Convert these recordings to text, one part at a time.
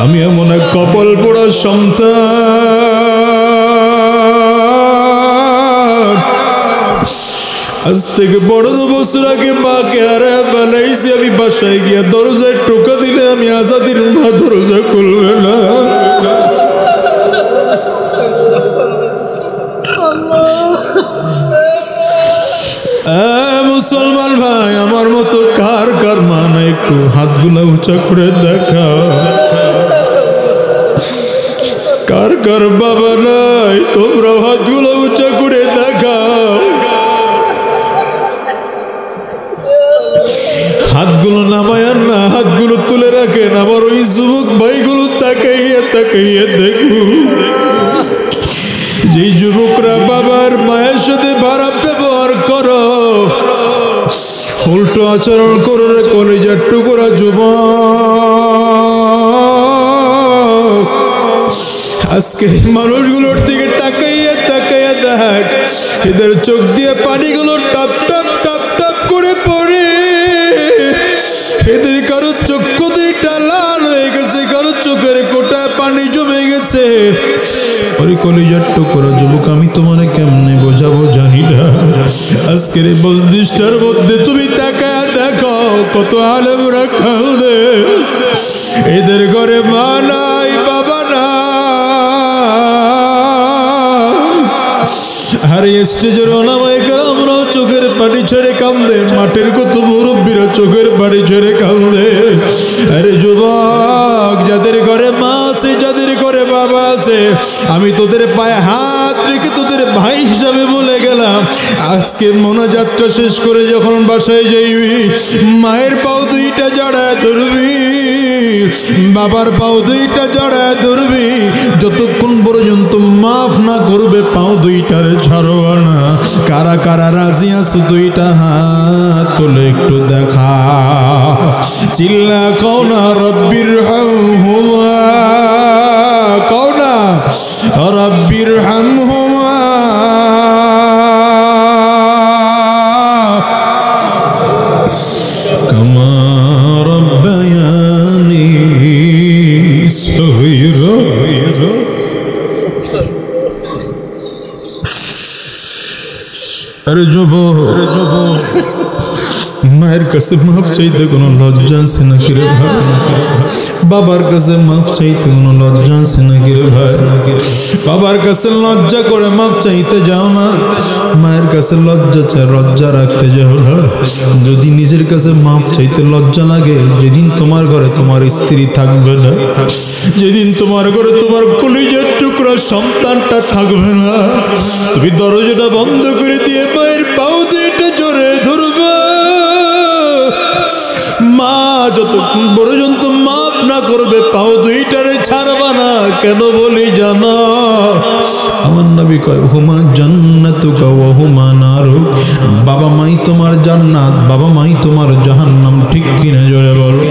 আমি এমন এক কপাল পোড়া সন্তান, আজ থেকে 12 বছর আগে মাকে হারায় ফেলাইছি। আমি বাসায় গিয়া দরজায় টোকা দিলে আমি আজাদির মা দরজা খুলবে না। মুসলমান ভাই, আমার মতো কার কার মা না? একটু হাতগুলা উঁচা করে দেখাও। কার কার বাবা নাই? তোমরা হাতগুলো উঁচা করে দেখাও। হাতগুলো নামায়ার না, হাতগুলো তুলে রাখেন। আমার ওই যুবক ভাইগুলো তাকাইয়া তাকাইয়া দেখবো, যেই যুবকরা বাবার মায়ের সাথে খারাপ ব্যবহার করো, উল্টো আচরণ করো রে কলিজার টুকরা যুবক, আজকে মানুষগুলোর দিকে তাকাইয়া তাকাইয়া দেখ, এদের চোখ দিয়ে পানিগুলো টপ টপ টপ টপ করে পড়ে। এদের কারো চক্ষু দুইটা লাল হয়ে গেছে, কারো চোখের কোটায় পানি জমে গেছে। ওরে কলিজার টুকরা যুবক, আমি তোমারে কেমনে বোঝাবো জানি না। আজকের এই মজলিসটার মধ্যে তুমি তাকায়া দেখো, কত আলেম রাখা দে, এদের ঘরে মা নাই, বাবা না। আর স্টেজের ওলামায়ে কেরামরাও চোখের পানি ছেড়ে কান্দে, মাঠের কত মুরব্বীরা চোখের পানি ছেড়ে কান্দে। আরে যুবক, যাদের ঘরে মা আছে, যাদের ঘরে বাবা আছে, আমি তোদের পায়ে হাত রেখে তোদের ভাই হিসাবে বলে গেলাম, আজকে মোনাজাতটা শেষ করে যখন বাসায় যাইবি, মায়ের পাও দুইটা জড়ায় ধরবি, বাবার পাও দুইটা জড়ায় ধরবি। যতক্ষণ পর্যন্ত মাফ না করবে পাও দুইটারে ছাড়বা না। কারা কারা রাজি আছো? দুইটা হাত তুলে একটু দেখা, চিল্লা কও না রব্বির হামহুমা, কও না রব্বির হামহুমা। কামা রব্বায়ানি সগীরা। আরে যুবক, মায়ের কাছে মাফ চাইতে কোনো লজ্জা আছে নাকি রে ভাই? বাবার কাছে মাফ চাইতে কোনো লজ্জা আছে নাকি রে ভাই? বাবার কাছে লজ্জা করে মাফ চাইতে যাও না, মায়ের কাছে লজ্জা রাখতে যাও না। যদি নিজের কাছে মাফ চাইতে লজ্জা লাগে, যেদিন তোমার ঘরে তোমার স্ত্রী থাকবে না, যেদিন তোমার ঘরে তোমার কলিজার টুকরা সন্তানটা থাকবে না, তুমি দরজাটা বন্ধ করে দিয়ে মায়ের পাও দুইটা জোরে ধরবে। মা যতক্ষণ পর্যন্ত মাফ না করবে পাও দুইটারে ছাড়বা না। কেন বলি জানো? আমার নবী কয়, হুমা জান্নাতুকা ওয়া হুমা নারুক। বাবা মাই তোমার জান্নাত, বাবা মাই তোমার জাহান্নাম। ঠিক কিনা জোরে বলো।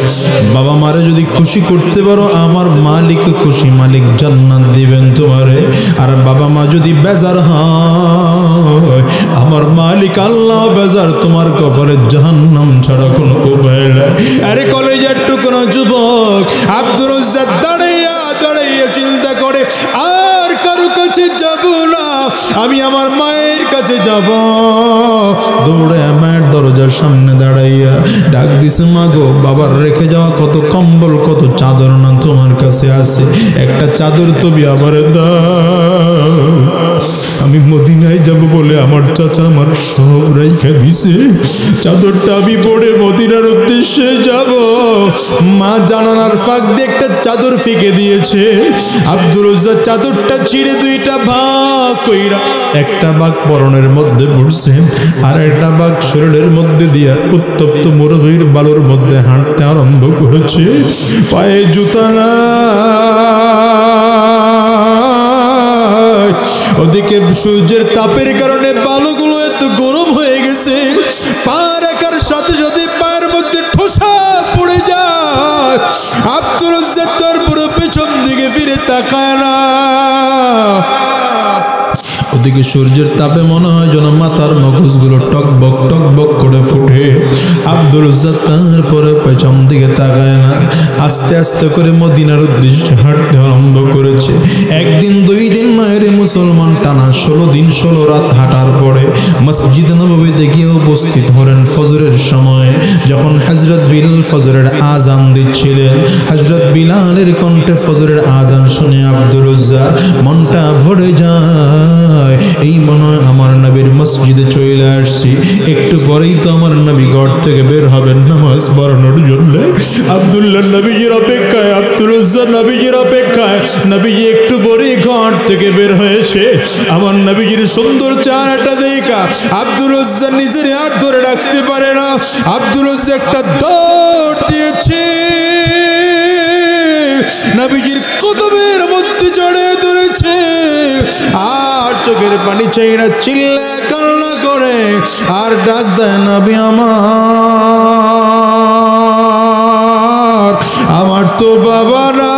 বাবা মারে যদি খুশি করতে পারো, আমার মালিক খুশি, মালিক জান্নাত দিবেন তোমারে। আর বাবা মা যদি বেজার হয়, আমার মালিক আল্লাহ বেজার, তোমার কপালে জাহান্নাম ছাড়া কোনো উপায় নাই। আরে কলেজের টুকরো যুবক আব্দুর রাজ্জাক দাঁড়াইয়া দাঁড়াইয়া চিন্তা করে, আর কারো কাছে যাব না, আমি আমার মায়ের কাছে যাব। দৌড়ে মায়ের দরজার সামনে দাঁড়াইয়া ডাক দিছে, মা গো, বাবার রেখে যাওয়া কত কম্বল, কত চাদর না তোমার কাছে আছে, একটা চাদর তুমি আমারে দাও। আমি মদিনায় যাব বলে আমার চাচা আমার সব রাইখা দিছে, চাদরটা আমি পরে মদিনার উদ্দেশ্যে যাব। মা জানালার ফাঁক দিয়ে একটা চাদর ফেঁকে দিয়েছে। আব্দুর রাজ্জাক চাদরটা ছিঁড়ে দুইটা ভাগ কইরা, একটা ভাগ পরনের মধ্যে পড়ছে, আর একটা ভাগ শরীরের মধ্যে দিয়া উত্তপ্ত মরুভূমির বালুর মধ্যে হাঁটতে আরম্ভ করেছে। পায়ে জুতা না, ওদিকে সূর্যের তাপের কারণে বালুগুলো এত গরম হয়ে গেছে, পা রাখার সাথে সাথে পায়ের মধ্যে ঠোসা পড়ে যায়। আব্দুর রাজ্জাক তার পুরো পেছন দিকে ফিরে তাকায় না। চতুর্দিকে সূর্যের তাপে মনে হয় যেন মাথার মগজগুলো টকবক করে ফুটে। আব্দুল উজ্জা তারপরে পেছন দিকে তাকায় না, আস্তে আস্তে করে মদিনার উদ্দেশ্যে হাঁটতে আরম্ভ করেছে। একদিন 2 দিন নয় রে মুসলমান, টানা 16 দিন 16 রাত হাঁটার পরে মসজিদ নববীতে গিয়ে উপস্থিত হলেন ফজরের সময়। যখন হযরত বিলাল ফজরের আজান দিচ্ছিলেন, হযরত বিলালের কণ্ঠে ফজরের আজান শুনে আব্দুল উজ্জা মনটা ভরে যায়। এই মনে হয় আমার নবীর মসজিদে চলে আসছি, একটু পরেই তো আমার নবী ঘর থেকে বের হবেন নামাজ পড়ানোর জন্য। আব্দুল্লাহ নবীজির অপেক্ষায়, আব্দুল উজ্জা নবীজির অপেক্ষায়। নবীজি একটু পরেই ঘর থেকে বের হয়েছে। আমার নবীজির সুন্দর চেহারাটা দেখা আব্দুল উজ্জা নিজের হাত ধরে রাখতে পারে না। আব্দুল উজ্জা একটা দৌড় দিয়েছে, নবীজির কদমের মধ্যে জড়িয়ে ধরেছে, আর চোখের পানি চাইরা চিল্লা কান্না করে আর ডাক দেয়, নবী আমার তো বাবা না,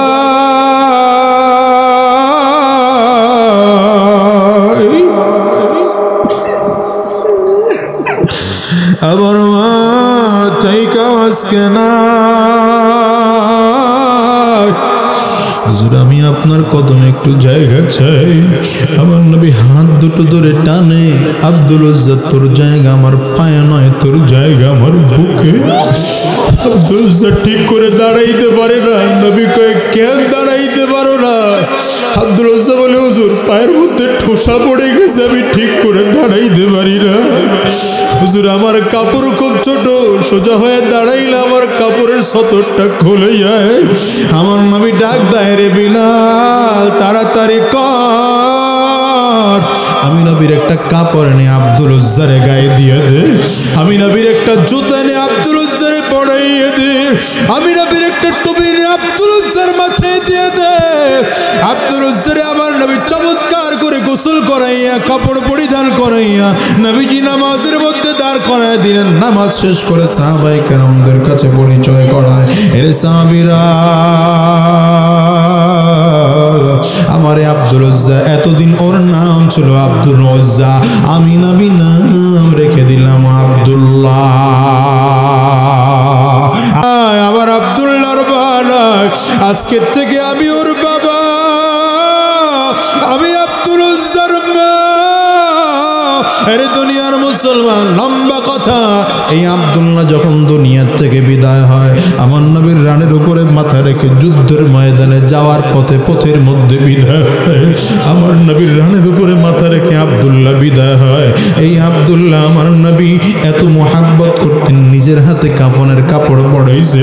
আমার মা থাইকা আজকে না। হুজুর আমি আপনার কদমে একটু জায়গা চাই। আমার নবী হাত দুটো ধরে টানে, আব্দুল উজ্জা তোর জায়গা আমার পায়ে নয়, তোর জায়গা আমার বুকে। আব্দুল উজ্জা ঠিক করে দাঁড়াইতে পারে না। নবী কয়ে কেন দাঁড়াইতে পারো না? আব্দুল উজ্জা বলে, হুজুর পায়ের মধ্যে ঠোসা পড়ে গেছে, আমি ঠিক করে দাঁড়াইতে পারি না। হুজুর আমার কাপড় খুব ছোট, সোজা হয়ে দাঁড়াইলে আমার কাপড়ের সতরটা খুলে যায়। আমার নবী ডাক দেয়, রে বিলাল তাড়াতাড়ি কর। আমি নবীর একটা কাপড় এনে আব্দুল উজ্জারে গায়ে দিয়ে দে, আমি নবীর একটা জুতা এনে আব্দুল উজ্জারে পরাইয়ে দে, আমি নবীর একটা টুপি এনে আব্দুল উজ্জার মাথায় দিয়ে দে। আব্দুল উজ্জারে আমার নবী চমৎকার করে গোসল করাইয়া, কাপড় পরিধান করাইয়া নবীজি নামাজের মধ্যে দাঁড় করায় দিলেন। নামাজ শেষ করে সাহাবায়ে কেরামদের কাছে পরিচয় করায়, এরে সাহাবীরা আমারে আব্দুল উজ্জা, এতদিন ওর নাম ছিল আব্দুল উজ্জা, আমি নবী নাম রেখে দিলাম আব্দুল্লাহ। আবার আব্দুল্লাহর বাবা, আজকের থেকে আমি ওর বাবা, আমি আব্দুল উজ্জার মা। আরে দুনিয়ার মুসলমান, লম্বা কথা, এই আব্দুল্লাহ যখন দুনিয়ার থেকে বিদায় হয়, আমার নবীর রানের উপরে মাথা রেখে যুদ্ধের ময়দানে যাওয়ার পথের মধ্যে বিদায় হয়। আমার নবীর রানের উপরে মাথা রেখে আব্দুল্লাহ বিদায় হয়। এই আব্দুল্লাহ আমার নবী এত মোহাব্বত করতেন, নিজের হাতে কাফনের কাপড় পড়াইছে,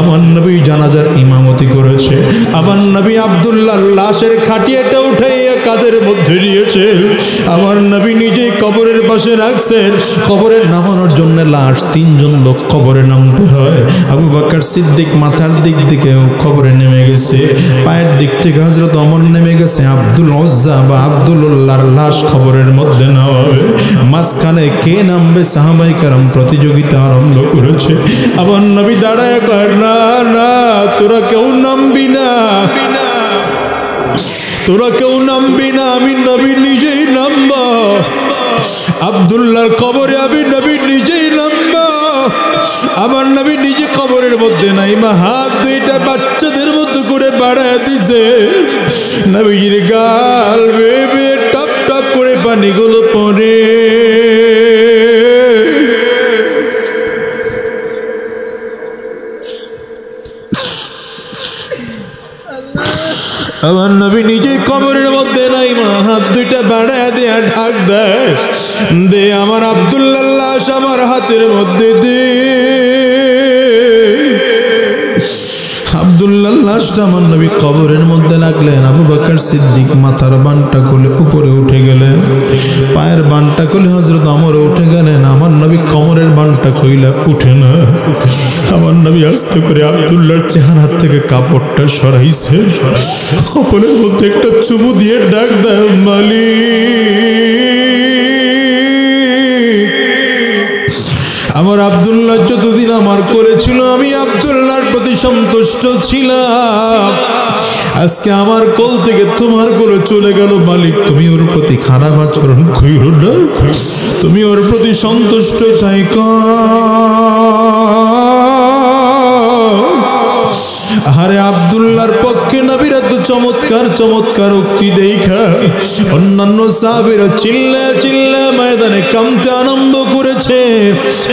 আমার নবী জানাজার ইমামতি করেছে, আমার নবী আব্দুল্লাহর লাশের খাটিয়াটা উঠাইয়া কাঁধের মধ্যে নিয়েছেন, আমার নবী নিজেই কবরের পাশে রাখছেন। কবরে নামানোর জন্য লাশ 3 জন লোক কবরে নামতে হয়। আবু বকর সিদ্দিক মাথার দিক থেকে কবরে নেমে গেছে, পায়ের দিক থেকে হযরত ওমর নেমে গেছে। আব্দুল উজ্জা বা আব্দুল্লাহর লাশ কবরের মধ্যে নামাবে, মাঝখানে কে নামবে সাহাবায়ে কেরাম প্রতিযোগিতা আরম্ভ করেছে। আমার নবী দাঁড়ায় কয়, না না তোরা কেউ নামবি না, তোরা কেউ নামবি না, আমি নবী নিজেই নামব। আব্দুল্লাহর কবরে আমি নবী নিজেই নামব। আমার নবী নিজে কবরের মধ্যে নাইমা হাত দুইটা বাচ্চাদের মতো করে বাড়ায় দিছে। নবীজির গাল বেয়ে টপ টপ করে পানিগুলো পড়ে। আমার নবী নিজে কবরের মধ্যে নাই, মা হাত দুইটা বাড়ায় দিয়ে ঢাক দেয়, দে আমার আব্দুল্লাহ লাশ আমার হাতের মধ্যে দে। আব্দুল্লাহ লাশটা আমার নবী কবরের মধ্যে রাখলেন। আবু বকর সিদ্দিক মাথার বানটা খুলে উপরে উঠে গেলেন, পায়ের বানটা খুলে হযরত ওমর উঠে গেলেন। আমার নবী কোমরের বানটা খুইলা উঠে না। আমার নবী আস্তে করে আব্দুল্লাহর চেহারা থেকে কাপড়টা সরাইছে, কপালের মধ্যে একটা চুমু দিয়ে ডাক দেয়, মালিক। আমার আব্দুল্লাহ যতদিন আমার করেছিল, আমি আব্দুল্লাহর প্রতি সন্তুষ্ট ছিলাম। আজকে আমার কোল থেকে তোমার কোলে চলে গেল মালিক, তুমি ওর প্রতি খারাপ আচরণ কইরো না, তুমি ওর প্রতি সন্তুষ্ট থাইকো। আরে আব্দুল্লাহর পক্ষে নবীর এত চমৎকার চমৎকার উক্তি দেখা অন্যান্য সাহাবীরা চিল্লা ময়দানে কামতে আনন্দ করেছে।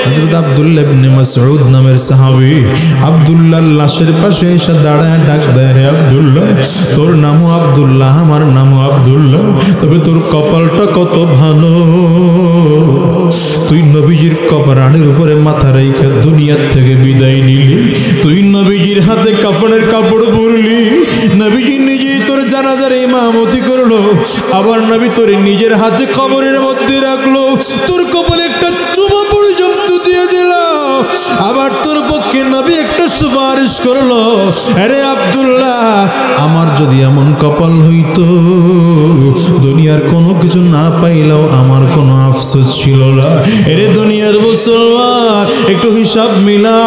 হযরত আব্দুল্লাহ ইবনে মাসউদ নামের সাহাবী আব্দুল্লাহর লাশের পাশে এসে দাঁড়ায় ডাক দেয়, রে আব্দুল্লাহ, তোর নামও আব্দুল্লাহ, আমার নামও আব্দুল্লাহ, তবে তোর কপালটা কত ভালো, তুই নবীজির কবরানের উপরে মাথা রেখে দুনিয়ার থেকে বিদায় নিলি, তুই নবীজির হাতে কাফনের কাপড় পরলি, নবীজি নিজেই তোর জানাজার ইমামতি করলো, আবার নবী তোর নিজের হাতে কবরের মধ্যে রাখলো, তোর কপালে একটা চুমা পর্যন্ত দিয়ে দিল, আবার তোর পক্ষে নবী একটা সুপারিশ করলো। আরে আব্দুল্লাহ, আমার যদি এমন কপাল হইতো দুনিয়ার কোনো কিছু না পাইলেও আমার কোনো আফসোস ছিল না। এরে দুনিয়ার মুসলমান, একটু হিসাব মিলা,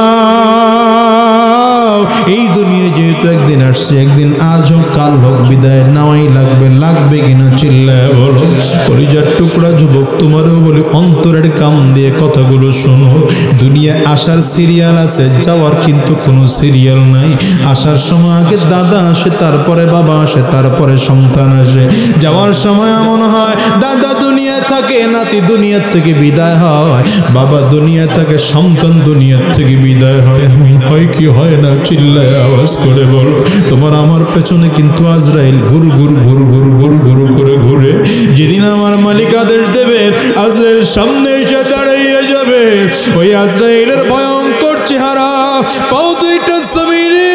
এই দুনিয়া যেহেতু একদিন আসছে, একদিন আজ হোক কাল হোক বিদায় নেওয়াই লাগবে কিনা চিল্লায় বলো। কলিজার টুকরা যুবক, তোমারও বলি অন্তরের কাম দিয়ে কথাগুলো শোনো। দুনিয়ায় আসার সিরিয়াল আছে, যাওয়ার কিন্তু কোনো সিরিয়াল নাই। আসার সময় আগে দাদা আসে, তারপরে বাবা আসে, তারপরে সন্তান আসে। যাওয়ার সময় এমন হয় দাদা দুনিয়ায় থাকে, নাতি দুনিয়ার থেকে বিদায় হয়, বাবা দুনিয়ায় থাকে, সন্তান দুনিয়ার থেকে বিদায় হয়। এমন হয় কি হয় না? চিল্লায় আওয়াজ করে বল। তোমার আমার পেছনে কিন্তু আজরাইল ঘুরু করে ঘুরে। যেদিন আমার মালিক আদেশ দেবেন, আজরাইল সামনে এসে দাঁড়িয়ে যাবে। ওই আজরাইলের ভয়ঙ্কর চেহারা, পাও দুইটা জমিনে,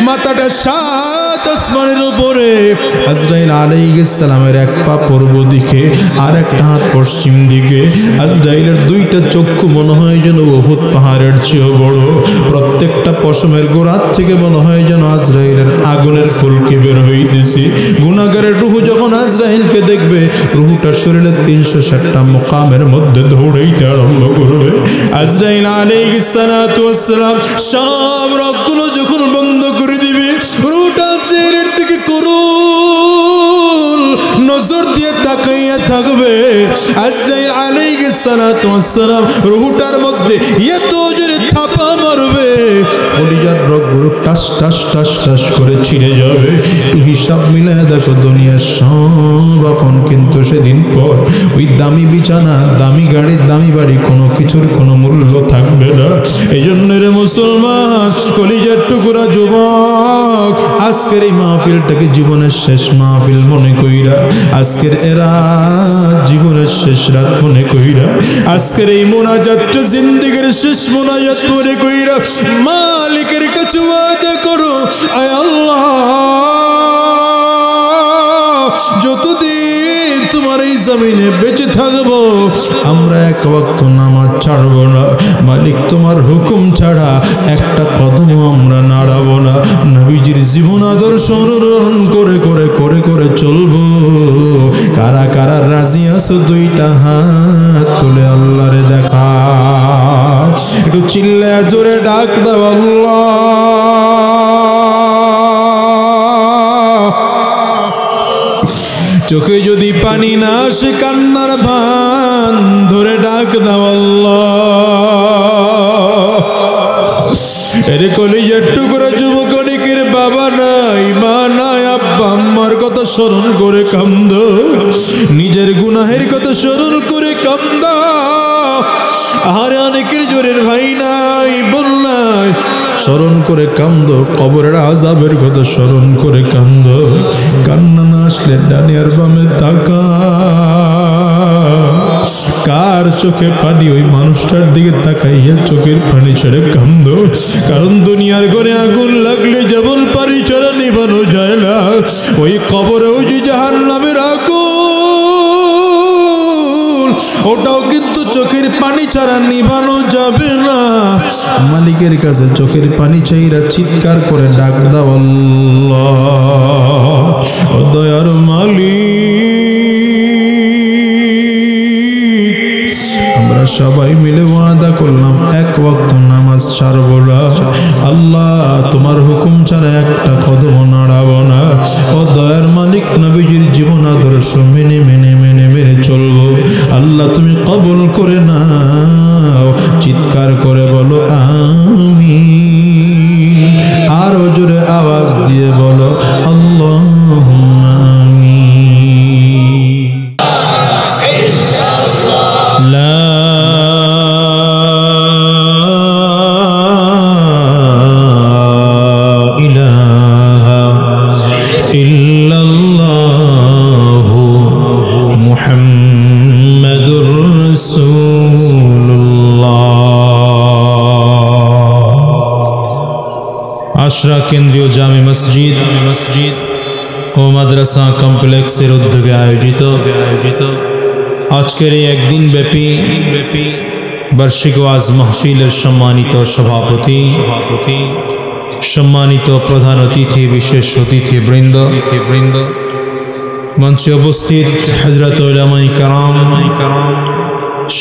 মাথাটা সাত আসমানের উপরে। আজরাইল আলাইহিস সালামের এক পা পূর্ব দিকে আর একটা হাত পশ্চিম দিকে। আজরাইলের দুইটা চক্ষু মনে হয় যেন উহুদ পাহাড়ের চেয়েও বড়। প্রত্যেকটা পশমের গোড়ার থেকে মনে হয় যেন আজরাইলের আগুনের ফুলকি বের হইতেছে। গুনাহগারের রূহ যখন আজরাইলকে দেখবে, রূহটা শরীরের 360টা মুকামের মধ্যে দৌড়াইতে আরম্ভ করবে। আজরাইল আলাইহিস সালাতু ওয়াস সালাম সব রগগুলো যখন বন্ধ করে দিবে, রূহটা শরীরের দিকে করুল নজর দিয়ে তাকাইয়া থাকবে। আজরাইল আলাইহিস সালাতু ওয়াস সালাম রূহটার মধ্যে এত জোরে থাপা মারবে, কলিজার রগগুলো টাস টাস টাস টাস করে ছিঁড়ে যাবে। একটু হিসাব মিলায় দেখো, দুনিয়ার সব আপন কিন্তু সেদিন পর ওই দামি বিছানা, দামি গাড়ির, দামি বাড়ি, কোনো কিছুর কোনো মূল্য থাকবে না। এই জন্য রে মুসলমান, কলিজার টুকরা যুবক, আজকের এই মাহফিলটাকে জীবনের শেষ মাহফিল মনে কইরা, আজকের এরা জীবনের শেষ রাত মনে কইরা, আজকের এই মোনাজাতটা জিন্দেগির শেষ মোনাজাত মনে কইরা মালিকের কাছে ওয়াদা করো, আয় আল্লাহ, যতদিন তোমার এই জমিনে বেঁচে থাকবো আমরা এক ওয়াক্ত নামাজ ছাড়বো না। মালিক, তোমার হুকুম ছাড়া একটা কদমও আমরা নাড়াবো না। নবীজির জীবন আদর্শ অনুসরণ করে করে করে করে চলবো। কারা কারা রাজি আছো? দুইটা হাত তুলে আল্লাহরে দেখা, একটু চিল্লায় জোরে ডাক দাও আল্লাহ। চোখে যদি পানি না আসে, কান্নার ভান ধরে ডাক দাও আল্লাহ। এরে কলিজার টুকরা যুবক, অনেকের বাবা নাই, মা নাই, আব্বা আম্মার কথা স্মরণ করে কান্দ, নিজের গুনাহের কথা স্মরণ করে কান্দ। আরে অনেকের জোরের ভাই নাই, বোন নাই, স্মরণ করে কান্দ, কবরের আযাবের কথা স্মরণ করে কান্দ। কান্না না আসলে ডানে আর বামে তাকা, কার চোখে পানি, ওই মানুষটার দিকে তাকাইয়া চোখের পানি ছেড়ে কান্দ। কারণ দুনিয়ার ঘরে আগুন লাগলে যেমন পানি ছাড়া নিভানো যায় না, ওই কবরেও যে জাহান্নামের আগুন, ওটাও কিন্তু চোখের পানি ছাড়া নিভানো যাবে না। মালিকের কাছে চোখের পানি চাইরা চিৎকার করে ডাক দাও আল্লাহ, ও দয়ার মালিক, আমরা সবাই মিলে ওয়াদা করলাম এক ওয়াক্ত নামাজ ছাড়বো না। আল্লাহ, তোমার হুকুম ছাড়া একটা কদম নাড়াবো ও দয়ার মালিক নবীজির জীবন আদর্শ মেনে মেনে মেনে মেনে চলবো। আল্লাহ তুমি কবুল করে নাও। চিৎকার করে বলো আমিন। আরো জোরে আওয়াজ দিয়ে বলো আল্লাহুম্মা আমিন। লা ইলাহা ইল্লাল্লাহু মুহাম্মাদুর রাসূলুল্লাহ। আশরা কেন্দ্রীয় জামে মসজিদ ও মাদ্রাসা কমপ্লেক্সের উদ্যোগে আয়োজিত আজকের এই একদিন ব্যাপী বার্ষিক ওয়াজ মাহফিলের সম্মানিত সভাপতি, সম্মানিত প্রধান অতিথি, বিশেষ অতিথি বৃন্দ, মঞ্চে উপস্থিত হযরত উলামায়ে কেরাম,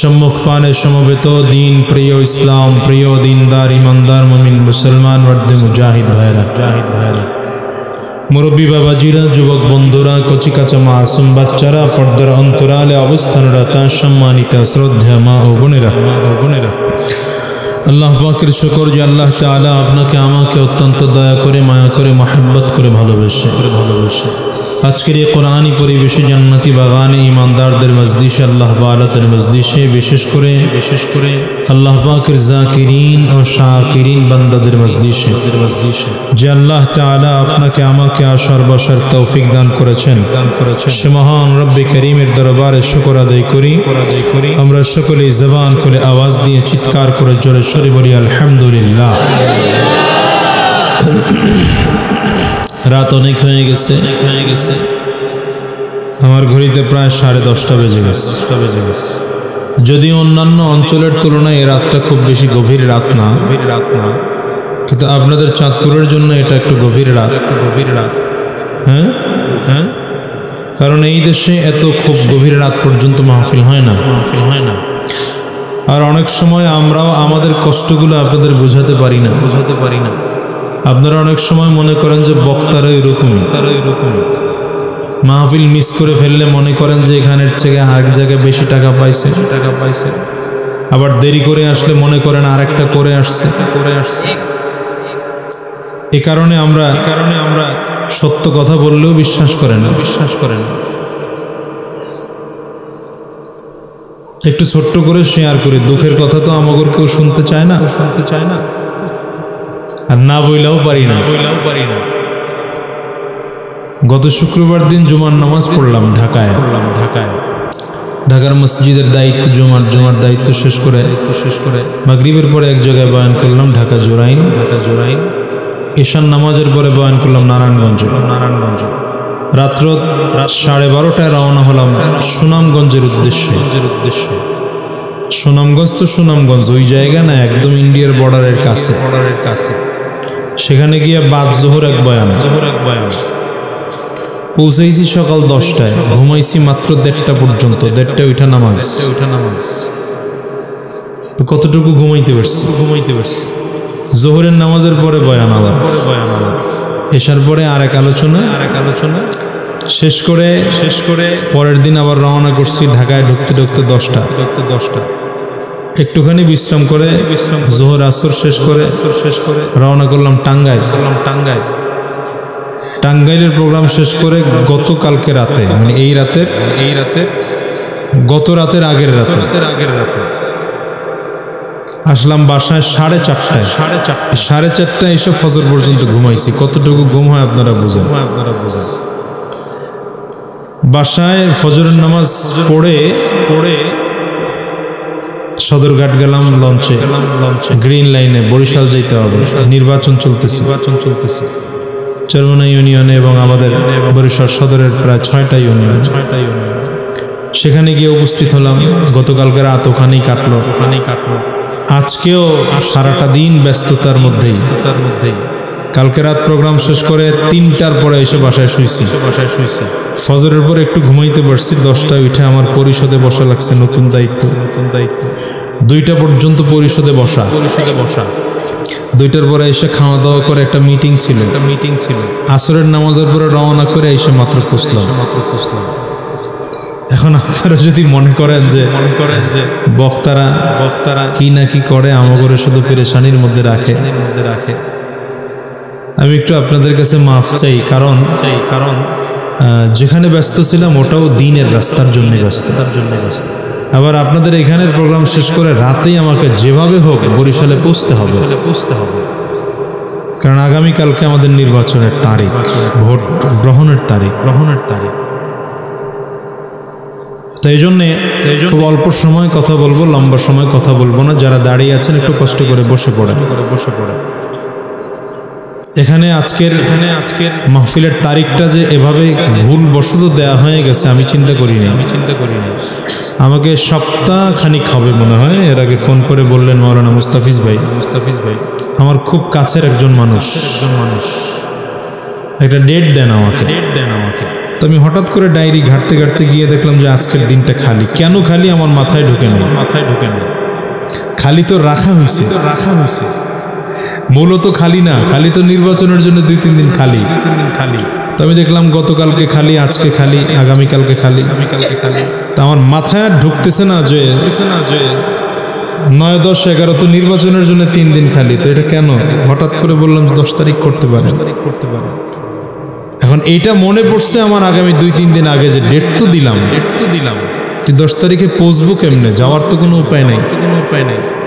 সম্মুখ পানে সমবেত দিন প্রিয়, ইসলাম প্রিয়, দিনদার, ইমানদার মুমিন মুসলমান ওয়ার্দে মুজাহিদ ভাইরা, মুরব্বী বাবাজিরা, যুবক বন্ধুরা, কচিকাচা মাসুম বাচ্চারা, পর্দার অন্তরালে অবস্থানরত সম্মানিত শ্রদ্ধা মা ও বোনেরা, আল্লাহ পাকের শুকর যে আল্লাহ তাআলা আপনাকে আমাকে অত্যন্ত দয়া করে, মায়া করে, মহব্বত করে ভালোবেসে আজকের এই কোরআনী পরিবেশে, জান্নাতি বাগানে, ইমানদারদের মজলিসে, আল্লাহ বালাতের মজলিসে, বিশেষ করে আল্লাহ পাকের জাকিরিন ও শাকিরিন বান্দাদের মজলিসে যে আল্লাহ তাআলা আপনাকে আমাকে আসার বসার তৌফিক দান করেছেন, সে মহান রব্বে করিমের দরবারে শুকর আদায় করি। আমরা সকলেই জবান খুলে আওয়াজ দিয়ে চিৎকার করে জোরে সরে বলি আলহামদুলিল্লাহ। রাত অনেক হয়ে গেছে, আমার ঘড়িতে প্রায় 10:30 বেজে গেছে। যদিও অন্যান্য অঞ্চলের তুলনায় এই রাতটা খুব বেশি গভীর রাত না, কিন্তু আপনাদের চাঁদপুরের জন্য এটা একটু গভীর রাত। হ্যাঁ, কারণ এই দেশে এত খুব গভীর রাত পর্যন্ত মাহফিল হয় না। আর অনেক সময় আমরাও আমাদের কষ্টগুলো আপনাদের বোঝাতে পারি না। আপনারা অনেক সময় মনে করেন যে বক্তারা এরকমই, মাহফিল মিস করে ফেললে মনে করেন যে এখানের থেকে আরেক জায়গায় বেশি টাকা পাইছে। আবার দেরি করে আসলে মনে করেন আরেকটা করে আসছে। এ কারণে আমরা সত্য কথা বললেও বিশ্বাস করে না। একটু ছোট্ট করে শেয়ার করি, দুঃখের কথা তো আমাদের কেউ শুনতে চায় না, আর না বইলাও পারি না। গত শুক্রবার দিন জুমার নামাজ পড়লাম ঢাকার মসজিদের দায়িত্ব, জুমার দায়িত্ব শেষ করে মাগরিবের পরে এক জায়গায় বয়ান করলাম ঢাকা জোরাইন। ঈশান নামাজের পরে বয়ান করলাম নারায়ণগঞ্জ। রাত 12:30টায় রওনা হলাম সুনামগঞ্জের উদ্দেশ্যে। সুনামগঞ্জ তো সুনামগঞ্জ, ওই জায়গা না, একদম ইন্ডিয়ার বর্ডারের কাছে। সেখানে গিয়ে বাদ জোহর এক বয়ান। পৌঁছাইছি সকাল 10টায়, ঘুমাইছি মাত্র 1:30 পর্যন্ত। 1:30 উঠা নামাজ। তো কতটুকু ঘুমাইতে পারছি? জোহরের নামাজের পরে বয়ান আবার, এসার পরে আরেক আলোচনা শেষ করে পরের দিন আবার রওনা করছি ঢাকায়। ঢুকতে 10টা। একটুখানি বিশ্রাম করে জোহর আসর শেষ করে রওনা করলাম টাঙ্গাইল। টাঙ্গাইলের প্রোগ্রাম শেষ করে গতকালকে রাতে, মানে এই রাতের গত রাতের আগের রাতে আসলাম বাসায় 4:30টায়। 4:30টায় এসে ফজর পর্যন্ত ঘুমাইছি। কতটুকু ঘুম হয় আপনারা বুঝেন। বাসায় ফজরের নামাজ পড়ে সদরঘাট গেলাম লঞ্চে। গ্রিন লাইনে বরিশাল যেতে হবে, নির্বাচন চলতেছে। চরমোনা ইউনিয়নে এবং আমাদের বরিশাল সদরের প্রায় 6টা ইউনিয়ন। সেখানে গিয়ে উপস্থিত হলাম। গতকালকে রাত ওখানেই কাটলো। আজকেও সারাটা দিন ব্যস্ততার মধ্যেই। কালকে রাত প্রোগ্রাম শেষ করে 3টার পরে এসে বাসায় শুইছি। ফজরের পর একটু ঘুমাইতে পারছি। 10টায় উঠে আমার পরিষদে বসা লাগছে, নতুন দায়িত্ব। 2টা পর্যন্ত পরিষদে বসা। 2টার পরে এসে খাওয়া দাওয়া করে একটা মিটিং ছিল, আসরের নামাজের পরে রওনা করে এসে মাত্র পৌঁছলাম। এখন আপনারা যদি মনে করেন যে বক্তারা কি না কি করে আমাকে শুধু পেরেশানির মধ্যে রাখে, আমি একটু আপনাদের কাছে মাফ চাই, কারণ যেখানে ব্যস্ত ছিলাম ওটাও দিনের রাস্তার জন্য ব্যস্ত। আবার আপনাদের এখানের প্রোগ্রাম শেষ করে রাতেই আমাকে যেভাবে হোক বরিশালে পৌঁছতে হবে, কারণ আগামীকালকে আমাদের নির্বাচনের তারিখ, ভোট গ্রহণের তারিখ। তো এই জন্যে খুব অল্প সময় কথা বলবো, লম্বা সময় কথা বলবো না। যারা দাঁড়িয়ে আছেন একটু কষ্ট করে বসে পড়ে। এখানে আজকের মাহফিলের তারিখটা যে এভাবে ভুল বশত দেয়া হয়ে গেছে আমি চিন্তা করিনি। আমাকে সপ্তাহ খানিক হবে মনে হয়, এর আগে ফোন করে বললেন মাওলানা মুস্তাফিজ ভাই আমার খুব কাছের একজন মানুষ একটা ডেট দেন আমাকে। তো আমি হঠাৎ করে ডায়েরি ঘাঁটতে গিয়ে দেখলাম যে আজকের দিনটা খালি। কেন খালি আমার মাথায় ঢোকে না। খালি তো রাখা হয়েছে, মূলত খালি না, খালি তো নির্বাচনের জন্য 2-3 দিন খালি। তো আমি দেখলাম গতকালকে খালি, আজকে খালি, আগামীকালকে খালি। তা আমার মাথায় ঢুকতেছে না যে 9, 10, 11 তো নির্বাচনের জন্য 3 দিন খালি। তো এটা কেন? হঠাৎ করে বললাম 10 তারিখ করতে পারে। এখন এইটা মনে পড়ছে আমার আগামী 2-3 দিন আগে যে ডেট তো দিলাম 10 তারিখে পৌঁছবো কেমনে? যাওয়ার তো কোনো উপায় নাই।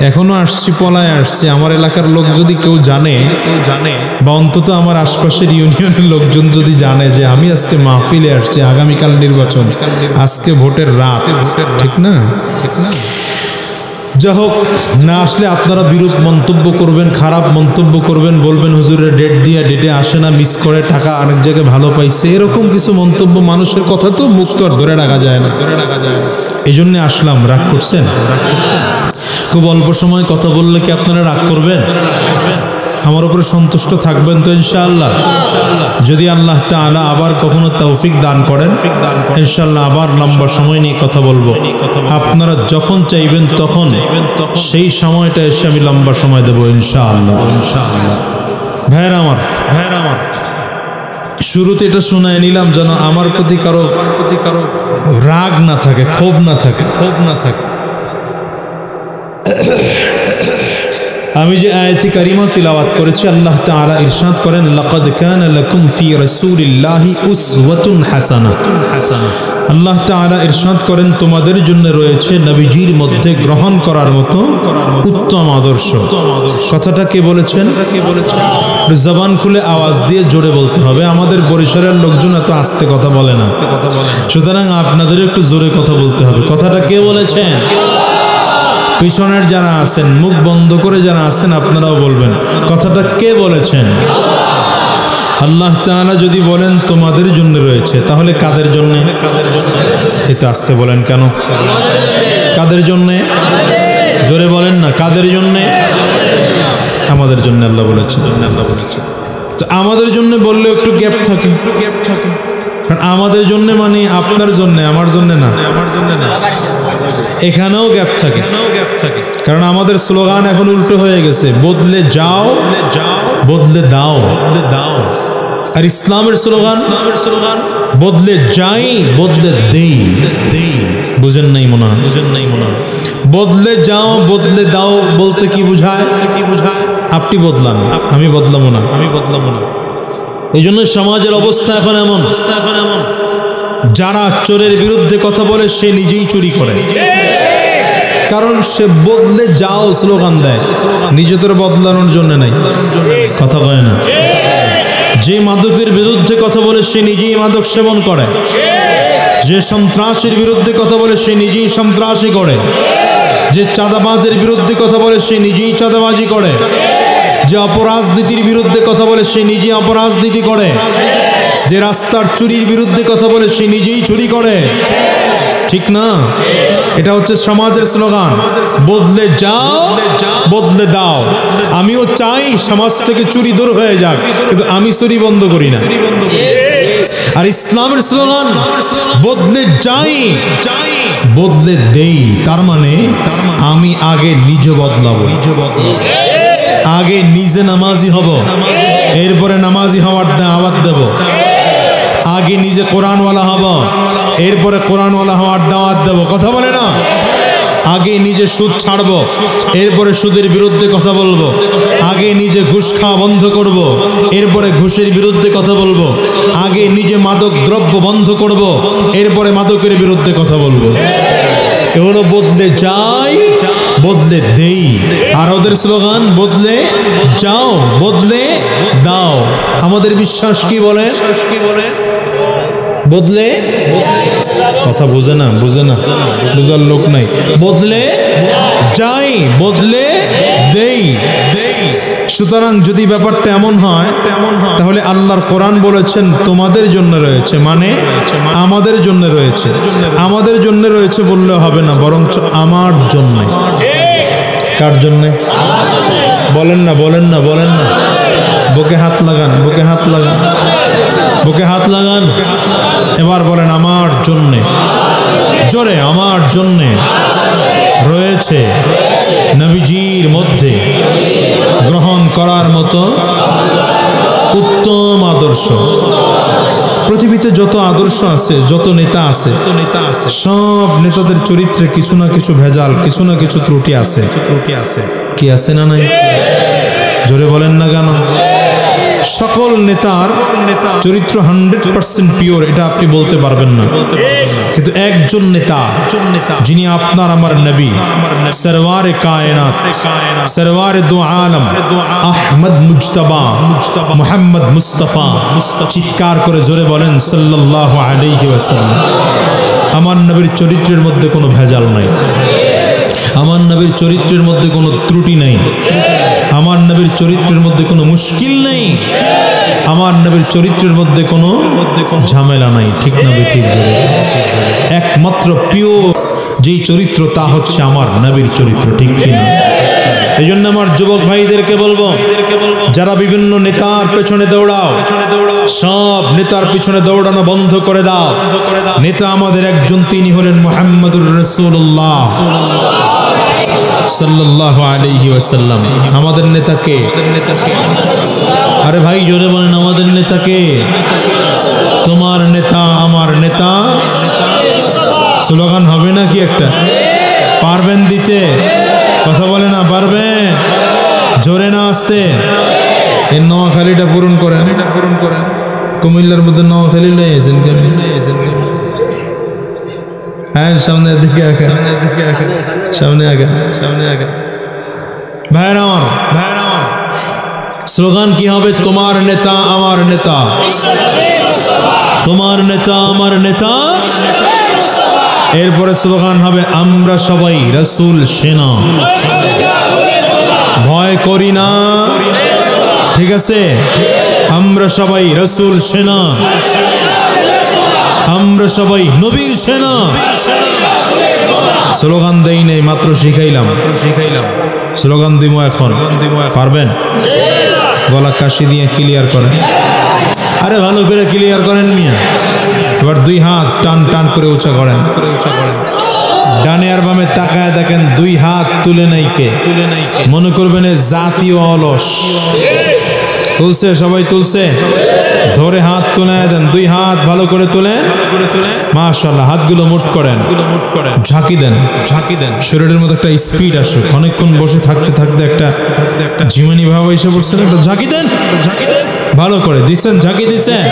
এখনো আসছি, পলায় আসছি। আমার এলাকার লোক যদি কেউ জানে বা অন্তত আমার আশপাশের ইউনিয়নের লোকজন যদি জানে যে আমি আজকে মাহফিলে আসছি, আগামীকাল নির্বাচন, আজকে ভোটের রাত, ঠিক না? যা হোক, না আসলে আপনারা বিরূপ মন্তব্য করবেন, খারাপ মন্তব্য করবেন, বলবেন হুজুরের ডেট দিয়ে ডেটে আসে না, মিস করে, টাকা অনেক জায়গায় ভালো পাইছে, এরকম কিছু মন্তব্য। মানুষের কথা তো মুখ তো আর ধরে রাখা যায় না। এই জন্য আসলাম। রাগ করছেন? খুব অল্প সময় কথা বললে কি আপনারা রাগ করবেন? আমার উপরে সন্তুষ্ট থাকবেন তো ইনশাআল্লাহ? যদি আল্লাহ তাআলা আবার কখনো তৌফিক দান করেন, ইনশাআল্লাহ আবার লম্বা সময় নিয়ে কথা বলবো। আপনারা যখন চাইবেন তখন সেই সময়টা এসে আমি লম্বা সময় দেবো ইনশাআল্লাহ। ভাইয়েরা আমার, শুরুতে এটা শোনায় নিলাম যেন আমার প্রতি কারো রাগ না থাকে, ক্ষোভ না থাকে। আমি যে আয়াতি কারিমা তিলাওয়াত করেছি, আল্লাহ তাআলা ইরশাদ করেন, লাকাদ কানা লাকুম ফি রাসূলিল্লাহি উসওয়াতুন হাসানাহ। আল্লাহ তাআলা ইরশাদ করেন, তোমাদের জন্য রয়েছে নবীজির মধ্যে গ্রহণ করার মতো উত্তম আদর্শ। কথাটা কে বলেছেন? জবান খুলে আওয়াজ দিয়ে জোরে বলতে হবে। আমাদের বরিশালের লোকজন এত আস্তে কথা বলে না, সুতরাং আপনাদের একটু জোরে কথা বলতে হবে। কথাটা কে বলেছেন? পিছনের যারা আছেন, মুখ বন্ধ করে যারা আছেন, আপনারাও বলবেন কথাটা কে বলেছেন? আল্লাহ তাআলা যদি বলেন তোমাদের জন্য রয়েছে, তাহলে কাদের জন্য? এতে আসতে বলেন কেন? কাদের জন্য? জোরে বলেন না, কাদের জন্য? আমাদের জন্য আল্লাহ বলেছেন। তো আমাদের জন্য বললে একটু গ্যাপ থাকে, কারণ আমাদের জন্য মানে আপনার জন্য, আমার জন্য না। এখানেও গ্যাপ থাকে, কারণ আমাদের স্লোগান এখন উল্টো হয়ে গেছে, বদলে যাও, বদলে দাও। আর ইসলামের স্লোগান বদলে যাই, বদলে দেই। বুঝেন নাই মনে হয়? বদলে যাও, বদলে দাও বলতে কি বুঝায়? আপনি বদলান, আমি বদলামো না। এই জন্য সমাজের অবস্থা এখন এমন, যারা চোরের বিরুদ্ধে কথা বলে সে নিজেই চুরি করে, কারণ সে বদলে যাও স্লোগান দেয়, নিজেদের বদলানোর জন্য নাই। কথা কয় না? যে মাদকের বিরুদ্ধে কথা বলে সে নিজেই মাদক সেবন করে, যে সন্ত্রাসের বিরুদ্ধে কথা বলে সে নিজেই সন্ত্রাসী করে, যে চাঁদাবাজের বিরুদ্ধে কথা বলে সে নিজেই চাঁদাবাজি করে, যে অপরাজনীতির বিরুদ্ধে কথা বলে সে নিজেই অপরাজনীতি করে, যে রাস্তার চুরির বিরুদ্ধে কথা বলে সে নিজেই চুরি করে। ঠিক না? এটা হচ্ছে সমাজের স্লোগান, বদলে যাও, বদলে দাও। আমিও চাই সমাজ থেকে চুরি দূর হয়ে যাক, কিন্তু আমি চুরি বন্ধ করি না। আর ইসলামের স্লোগান বদলে যাই, বদলে দেই। তার মানে আমি আগে নিজে বদলাবো, আগে নিজে নামাজি হব, এরপরে নামাজি হওয়ার দাওয়াত দেব। আগে নিজে কোরআনওয়ালা হব, এরপরে কোরআনওয়ালা হওয়ার দাওয়াত দেব। কথা বলে না? আগে নিজে সুদ ছাড়বো, এরপরে সুদের বিরুদ্ধে কথা বলবো। আগে নিজে ঘুষ খাওয়া বন্ধ করব, এরপরে ঘুষের বিরুদ্ধে কথা বলবো। আগে নিজে মাদক দ্রব্য বন্ধ করব, এরপরে মাদকের বিরুদ্ধে কথা বলবো। এগুলো বদলে যাই, বদলে দেই। আর ওদের স্লোগান বদলে যাও, বদলে দাও। আমাদের বিশ্বাস কি বলে? বদলে, কথা বুঝে না, বুঝার লোক নাই। বদলে যাই, বদলে দেই। সুতরাং যদি ব্যাপারটা এমন হয়, তাহলে আল্লাহর কোরআন বলেছেন তোমাদের জন্য রয়েছে, মানে আমাদের জন্য রয়েছে। আমাদের জন্য রয়েছে বললে হবে না, বরঞ্চ আমার জন্য। কার জন্যে? বলেন না, বলেন না, বলেন না। বুকে হাত লাগান, বুকে হাত লাগান, বুকে হাত লাগান। এবার বলেন আমার জন্যে, জোরে, আমার জন্যে রয়েছে নবীজির মধ্যে গ্রহণ করার মতো উত্তম আদর্শ। পৃথিবীতে যত আদর্শ আছে, যত নেতা আছে, সব নেতাদের চরিত্রে কিছু না কিছু ভেজাল, কিছু না কিছু ত্রুটি আছে। কি আছে না নাই? জোরে বলেন না কেন? সকল নেতার চরিত্র 100% পিওর এটা আপনি বলতে পারবেন না, কিন্তু একজন নেতা যিনি আপনার আমার নবী, সরওয়ারে কায়নাত, সরওয়ারে দু আলম, আহমদ মুজতবা, মুহাম্মদ মুস্তাফা। চিৎকার করে জোরে বলেন সাল্লাল্লাহু আলাইহি ওয়াসাল্লাম। আমার নবীর চরিত্রের মধ্যে কোনো ভেজাল নাই, আমার নবীর চরিত্রের মধ্যে কোনো ত্রুটি নেই, আমার নবীর চরিত্রের মধ্যে কোনো মুশকিল নেই, আমার নবীর চরিত্রের মধ্যে কোনো ঝামেলা নাই। ঠিক না ঠিক? একমাত্র পিওর যেই চরিত্র তা হচ্ছে আমার নবীর চরিত্র। ঠিক কিনা? এই জন্য আমার যুবক ভাইদেরকে বলবো, যারা বিভিন্ন নেতার পেছনে দৌড়াও, সব নেতার পিছনে দৌড়ানো বন্ধ করে দাও। নেতা আমাদের একজন, তিনি হলেন মুহাম্মদুর রাসূলুল্লাহ সাল্লাল্লাহু আলাইহি ওয়াসাল্লাম। আমাদের নেতা কে? আরে ভাই জোরে বলেন, আমাদের নেতা কে? তোমার নেতা, আমার নেতা। স্লোগান হবে নাকি একটা? পারবেন দিতে? কথা বলে না, পারবেন? জোরে না আসতে? এই নোয়াখালীটা পূরণ করেন, কুমিল্লার মধ্যে নোয়াখালী লেগেছেন কেমন? হ্যাঁ, সামনে দিকে আঁকা, সামনে আঁকা, সামনে আঁকা। ভাইরা আমার, ভাইরা আমার, স্লোগান কি হবে? তোমার নেতা, আমার নেতা। তোমার নেতা, আমার নেতা। এরপরে স্লোগান হবে আমরা সবাই রাসূল সেনা, ভয় করি না। ঠিক আছে? আমরা সবাই রাসূল সেনা, আমরা সবাই নবীর সেনা। স্লোগান দেই নেই, মাত্র শিখাইলাম। স্লোগান দিব এখন, পারবেন? গলা কাশি দিয়ে ক্লিয়ার করেন। আরে ভালো করে ক্লিয়ার করেন মিয়া। এবার দুই হাত টান টান করে উঁচা করেন, ডানে আর বামে তাকায় দেখেন দুই হাত তুলে নাই কে? মনে করবেন জাতীয় অলস। তুলছে, সবাই তুলছে, ধরে হাত তুলে দেন। দুই হাত ভালো করে তোলেন, মাশাআল্লাহ। হাতগুলো মুঠ করেন, ঝাঁকি দেন, শরীরের মধ্যে একটা স্পিড আসুক। অনেকক্ষণ বসে থাকতে থাকতে একটা ঝিমানি ভাব এসে পড়ছেন, একটা ঝাঁকি দেন, ভালো করে দিচ্ছেন, ঝাঁকি দিচ্ছেন।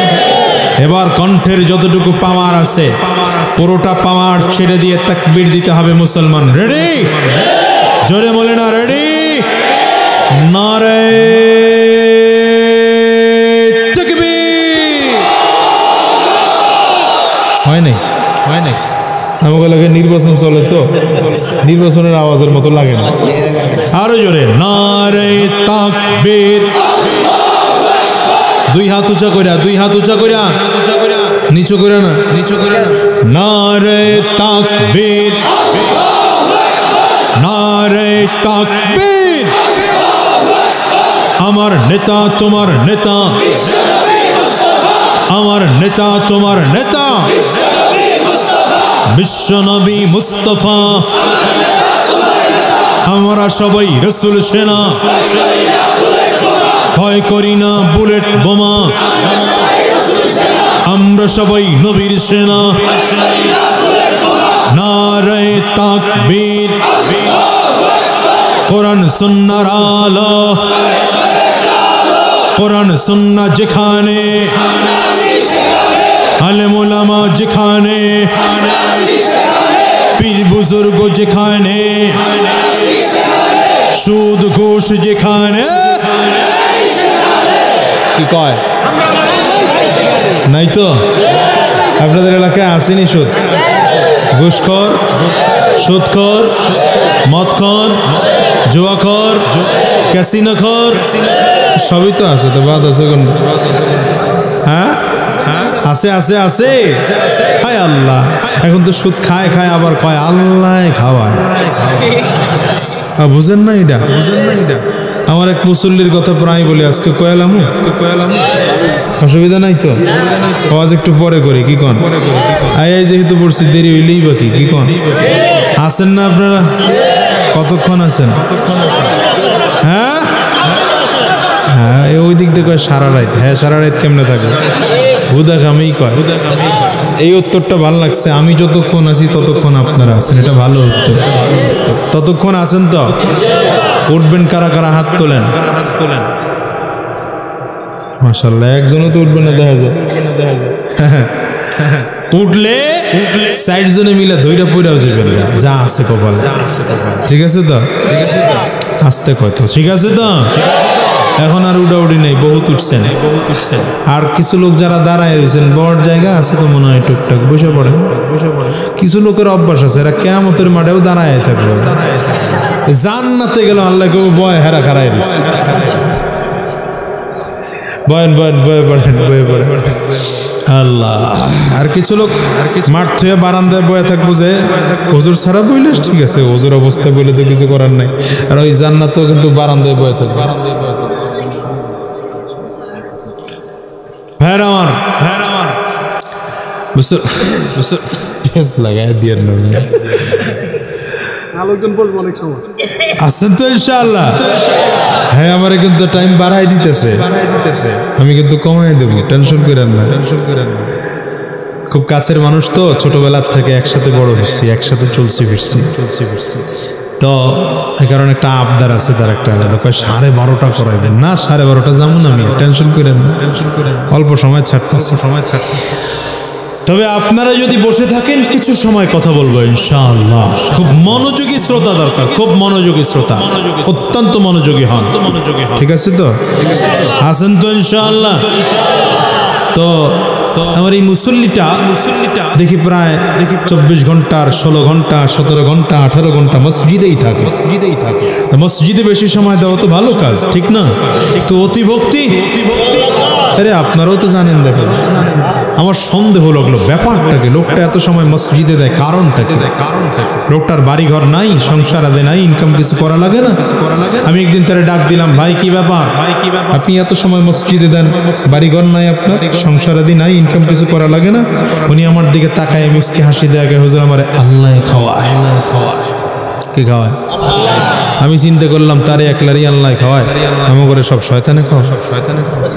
এবার কণ্ঠের যতটুকু পাওয়ার আছে পুরোটা পাওয়ার ছেড়ে দিয়ে তাকবীর দিতে হবে মুসলমান। রেডি? জোরে বলে না, রেডি? নারে তাকবীর। হয় নাই? আমাকে লাগে নির্বাচন চলে তো, নির্বাচনের আওয়াজের মতো লাগে না। আরো জোরে, নারে তাকবীর। দুই হাত উঁচা কইরা, নিচু করে না, নারে তাকবীর, নারে তাকবীর। আমার নেতা তোমার নেতা, আমার নেতা তোমার নেতা, বিশ্বনবী মুস্তাফা। আমরা সবাই রাসূল সেনা। ভয় করি না বুলেট বোমা, আমরা সবাই নবীর সেনা। নারায়ে তাকবীর, কোরআন সুন্নাহর আলো, কোরআন সুন্নাহ যেখানে, আলেম ওলামা যেখানে, পীর বুজুর্গ যেখানে, সুদ ঘুষ যেখানে। কি কয় নাই তো? আপনাদের এলাকায় আসেনি সুদ, ঘুষখোর, সুদখোর, মদখোর, জুয়াখোর, ক্যাসিনোখোর, সবই তো আছে। তো বাদ আছে কোন? হ্যাঁ আছে আছে আছে। হায় আল্লাহ, এখন তো সুদ খায় খায় আবার কয় আল্লাহ খাওয়ায়। বুঝেন না এটা? বুঝেন না এটা? আমার এক মুসল্লির কথা প্রায় বলি, আজকে কয়ালাম, অসুবিধা নাই তো? আওয়াজ একটু পরে করি, কি কন? এই যেহেতু পড়ছি দেরি হইলেই বাকি, কি কন? আছেন না আপনারা? কতক্ষণ আছেন? হ্যাঁ হ্যাঁ, ওই দিক দিয়ে কয় সারা রাত। হ্যাঁ, সারা রাত কেমনে থাকবে? হুদা কামেই কয়। এই উত্তরটা ভালো লাগছে। আমি যতক্ষণ আছি ততক্ষণ আপনারা আছেন, এটা ভালো উত্তর। ততক্ষণ আছেন তো? উঠবেন কারা কারা? হাত তোলেন। মাশাআল্লাহ, একজনও তো উঠবে না দেখা যায়। উঠলে 60 জনে মিলে ধইরা পইরাও যাবেন, যা আছে কপাল। ঠিক আছে তো? ঠিক আছে তো? আস্তে কত, ঠিক আছে তো? এখন আর উড়াউড়ি নেই, বহুত উঠছেন। আর কিছু লোক যারা দাঁড়ায় রয়েছেন, বড় জায়গা আছে তো মনে হয়, টুকটাক বসে পড়েন। কিছু লোকের অভ্যাস আছে, এরা কিয়ামতের মাঠেও দাঁড়ায় থাকলো। জান্নাতে গেল আল্লাহ কেউ বয় হেরা খারাই রয়েছে। বয়েন বয়েন বয়ে পড়েন, বয়ে পড়েন আল্লাহ। আর কিছু লোক মাঠ থেকে বারান্দায় বয়ে থাকবো, যে হুজুর ছাড়া বইলে ঠিক আছে, হুজুর অবস্থা বলে তো কিছু করার নাই। আর ওই জান্নাতেও কিন্তু বারান্দায় বয়ে থাকবে। আছেন তো ইনশাআল্লাহ? হ্যাঁ, আমার কিন্তু টাইম বাড়াই দিতেছে, আমি কিন্তু কমাই দেবো, টেনশন করেন না। খুব কাছের মানুষ তো, ছোটবেলার থেকে একসাথে বড় হচ্ছি, একসাথে চলছি ফিরছি। তো এই কারণে একটা আবদার আছে তার, একটা আলাদা। 12:30 করাই দেন না, 12:30 যেমন আমি, টেনশন করেন না, অল্প সময় ছাড়তেছে। তবে আপনারা যদি বসে থাকেন, কিছু সময় কথা বলবো ইনশাআল্লাহ। খুব মনোযোগী শ্রোতা দরকার, খুব মনোযোগী শ্রোতা, অত্যন্ত মনোযোগী হন। ঠিক আছে তো? আছেন তো ইনশাআল্লাহ? তো আমার এই মুসল্লিটা দেখি প্রায় 24 ঘন্টা, 16 ঘন্টা, 17 ঘন্টা, 18 ঘন্টা মসজিদেই থাকে। মসজিদে বেশি সময় দেওয়া তো ভালো কাজ, ঠিক না? তো অতিভক্তি, আরে আপনারাও তো জানেন। দেখেন, আমার সন্দেহ লাগলো ব্যাপারটাকে, লোকটা এত সময় মসজিদে দেয়, কারণটা কি? লোকটার বাড়ি ঘর নাই, সংসার আদে নাই, ইনকাম কিছু করা লাগে না। আমি একদিন তারে ডাক দিলাম, ভাই কি ব্যাপার? আপনি এত সময় মসজিদে দেন, বাড়ি ঘর নাই আপনার, সংসার আদি নাই, ইনকাম কিছু করা লাগে না? উনি আমার দিকে তাকায় মিসকে হাসি দেয়, হুজুর আমার আল্লাহ খাওয়ায়। কে খাওয়ায়? আমি চিন্তা করলাম তারে একলারই আল্লাহ খাওয়ায়, এমন করে সব শয়তানে খাওয়া, সব শয়তানে খাওয়া।